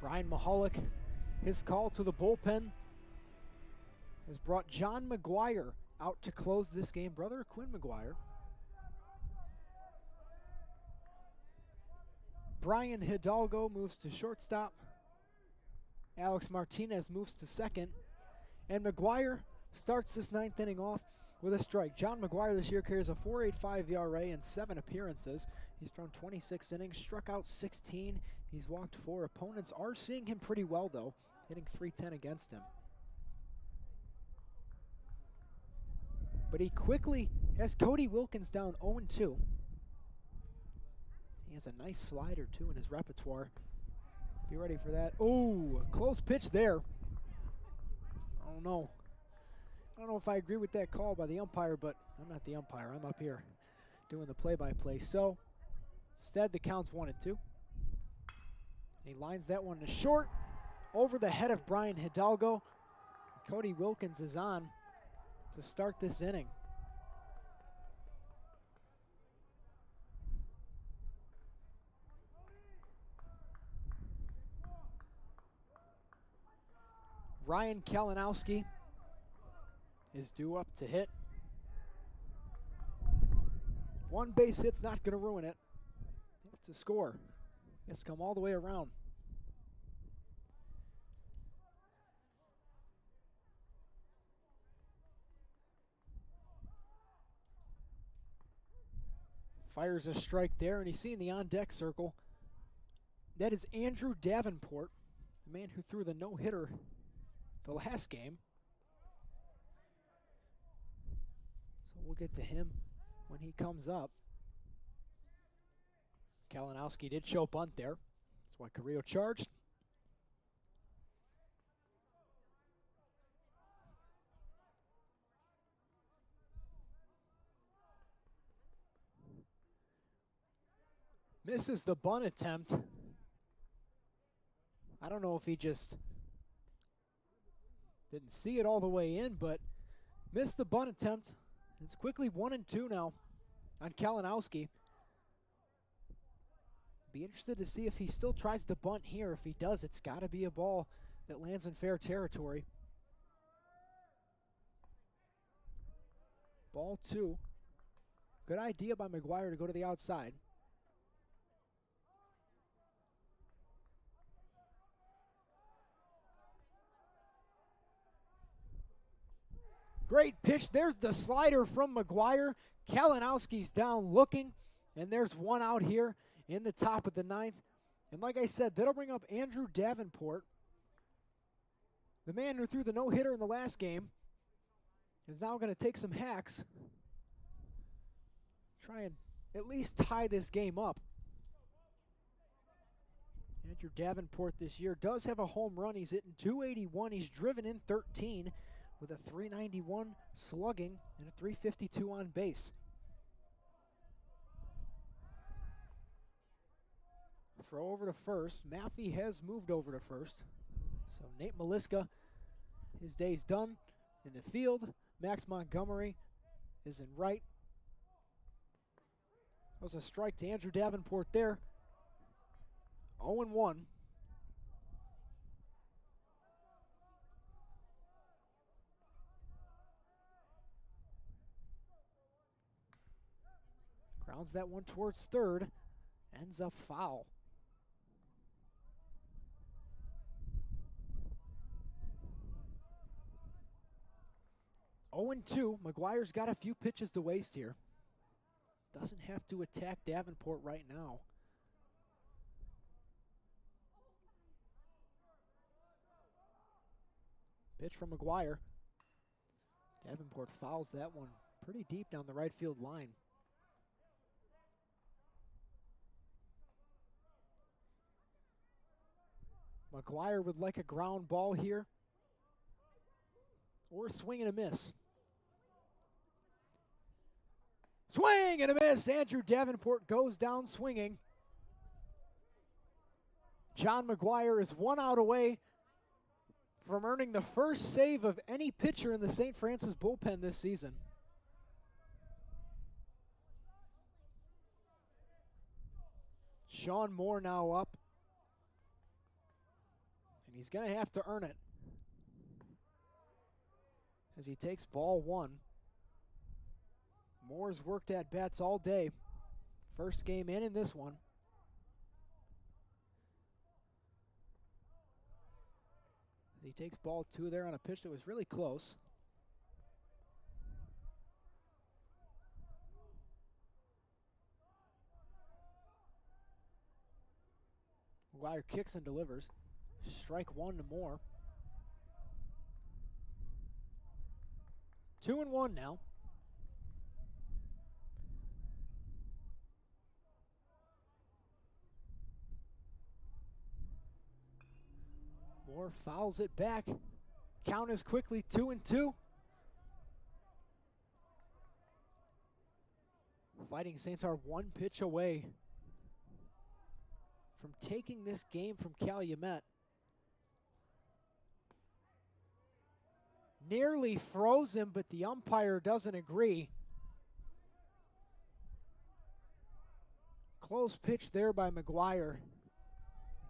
Brian Mahalik. His call to the bullpen has brought John McGuire out to close this game. Brother Quinn McGuire. Brian Hidalgo moves to shortstop. Alex Martinez moves to second. And McGuire starts this ninth inning off with a strike. John McGuire this year carries a .485 ERA in 7 appearances. He's thrown 26 innings, struck out 16. He's walked 4. Opponents are seeing him pretty well, though, hitting .310 against him. But he quickly has Cody Wilkins down 0-2. He has a nice slider, too, in his repertoire. Be ready for that. Oh, close pitch there. I don't know if I agree with that call by the umpire, but I'm not the umpire. I'm up here doing the play-by-play. So instead, the count's 1-2. And he lines that one to short over the head of Brian Hidalgo. Cody Wilkins is on to start this inning. Ryan Kalinowski is due up to hit. One base hit's not going to ruin it. It's a score. It's come all the way around. Fires a strike there, and he's seeing the on-deck circle. That is Andrew Davenport, the man who threw the no-hitter the last game. So we'll get to him when he comes up. Kalinowski did show bunt there. That's why Carrillo charged. Misses the bunt attempt. I don't know if he just Didn't see it all the way in, but missed the bunt attempt. It's quickly 1-2 now on Kalinowski. Be interested to see if he still tries to bunt here. If he does, it's got to be a ball that lands in fair territory. Ball 2. Good idea by McGuire to go to the outside. Great pitch. There's the slider from McGuire. Kalinowski's down looking, and there's one out here in the top of the 9th. And like I said, that'll bring up Andrew Davenport, the man who threw the no-hitter in the last game, is now going to take some hacks. Try and at least tie this game up. Andrew Davenport this year does have a home run. He's hitting .281. He's driven in 13 with a .391 slugging and a .352 on base. Throw over to first. Maffey has moved over to first. So Nate Maliska, his day's done in the field. Max Montgomery is in right. That was a strike to Andrew Davenport there. 0-1. Grounds that one towards third. Ends up foul. 0-2. McGuire's got a few pitches to waste here. Doesn't have to attack Davenport right now. Pitch from McGuire. Davenport fouls that one pretty deep down the right field line. McGuire would like a ground ball here, or a swing and a miss. Swing and a miss. Andrew Davenport goes down swinging. John McGuire is 1 out away from earning the first save of any pitcher in the St. Francis bullpen this season. Sean Moore now up, and he's going to have to earn it as he takes ball 1. Moore's worked at bats all day. First game in this one. He takes ball 2 there on a pitch that was really close. McGuire kicks and delivers. Strike 1 to Moore. 2-1 now. Moore fouls it back. Count is quickly 2-2. Fighting Saints are 1 pitch away from taking this game from Calumet. Nearly froze him, but the umpire doesn't agree. Close pitch there by McGuire.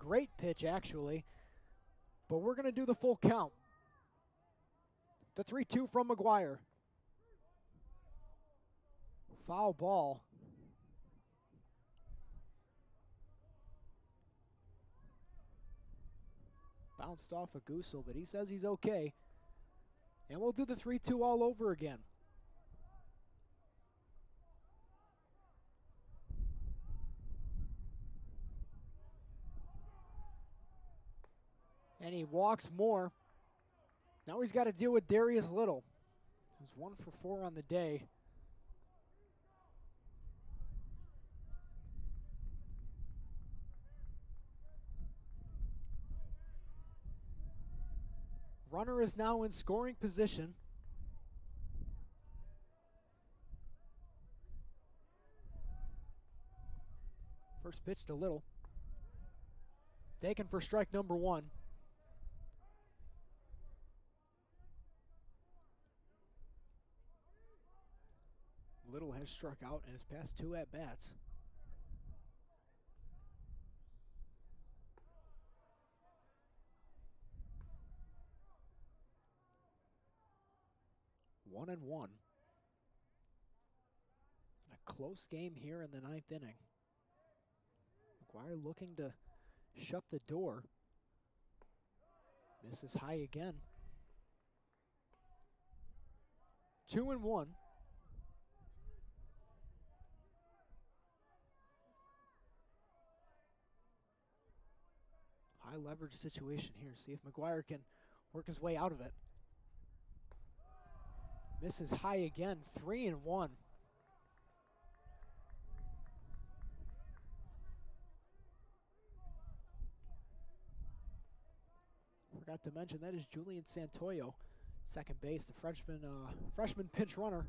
Great pitch, actually. But we're going to do the full count. The 3-2 from McGuire. Foul ball. Bounced off a Goosel, but he says he's okay. And we'll do the 3-2 all over again. And he walks Moore. Now he's got to deal with Darius Little, who's 1 for 4 on the day. Runner is now in scoring position. First pitch to Little. Taken for strike number 1. Little has struck out in his past 2 at-bats. One and one. A close game here in the 9th inning. McGuire looking to shut the door. Misses high again. 2 and 1. High leverage situation here. See if McGuire can work his way out of it. Misses high again. 3 and 1. Forgot to mention that is Julian Santoyo, second base, the freshman pinch runner.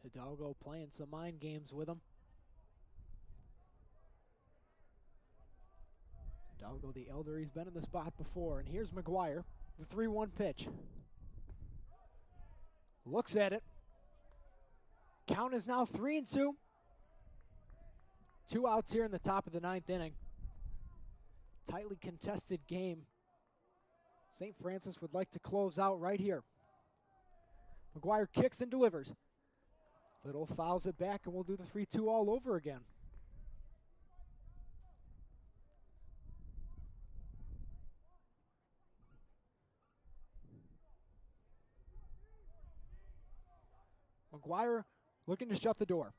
Hidalgo playing some mind games with him. Hidalgo, the elder, he's been in the spot before. And here's McGuire, the 3-1 pitch. Looks at it. Count is now 3 and 2. 2 outs here in the top of the 9th inning. Tightly contested game. St. Francis would like to close out right here. McGuire kicks and delivers. Little fouls it back, and we'll do the 3-2 all over again. McGuire looking to shut the door.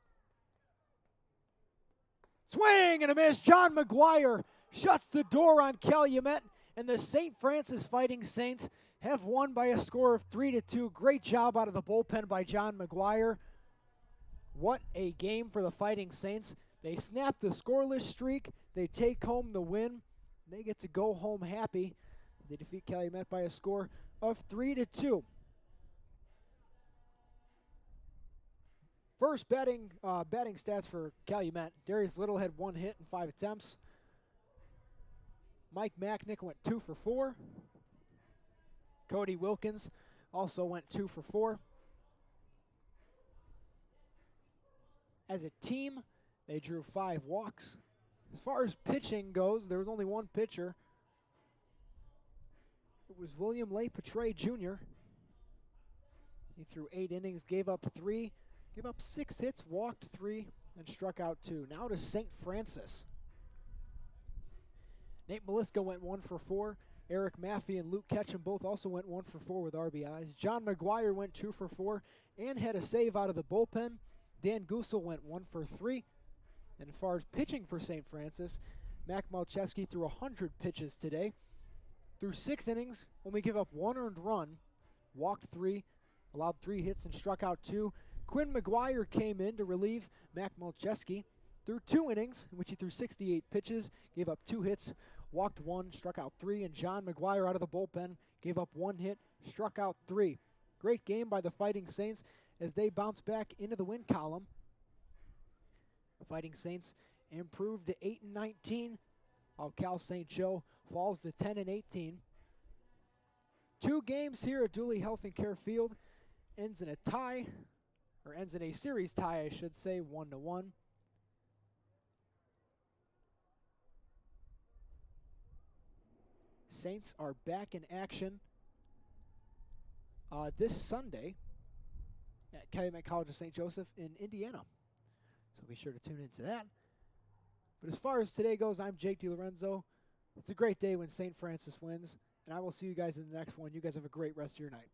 Swing and a miss. John McGuire shuts the door on Calumet, and the St. Francis Fighting Saints have won by a score of 3-2. Great job out of the bullpen by John McGuire. What a game for the Fighting Saints. They snap the scoreless streak. They take home the win. They get to go home happy. They defeat Calumet by a score of 3-2. First batting stats for Calumet. Darius Little had 1 hit in 5 attempts. Mike Macknick went 2 for 4. Cody Wilkins also went 2 for 4. As a team, they drew 5 walks. As far as pitching goes, there was only 1 pitcher. It was William Lay Petray Jr. He threw 8 innings, gave up 6 hits, walked 3, and struck out 2. Now to St. Francis. Nate Meliska went 1 for 4. Eric Maffey and Luke Ketchum both also went 1 for 4 with RBIs. John McGuire went 2 for 4 and had a save out of the bullpen. Dan Gusel went 1 for 3. And as far as pitching for St. Francis, Mac Malcheski threw 100 pitches today. Through 6 innings, only gave up 1 earned run, walked 3, allowed 3 hits, and struck out 2. Quinn McGuire came in to relieve Mac Malcheski through 2 innings, in which he threw 68 pitches, gave up 2 hits, walked 1, struck out 3, and John McGuire out of the bullpen gave up 1 hit, struck out 3. Great game by the Fighting Saints as they bounce back into the win column. The Fighting Saints improved to 8-19, while Cal St. Joe falls to 10-18. 2 games here at Dooley Health and Care Field. Ends in a series tie, I should say, 1-1. Saints are back in action this Sunday at Calumet College of St. Joseph in Indiana. So be sure to tune into that. But as far as today goes, I'm Jake DiLorenzo. It's a great day when St. Francis wins, and I will see you guys in the next one. You guys have a great rest of your night.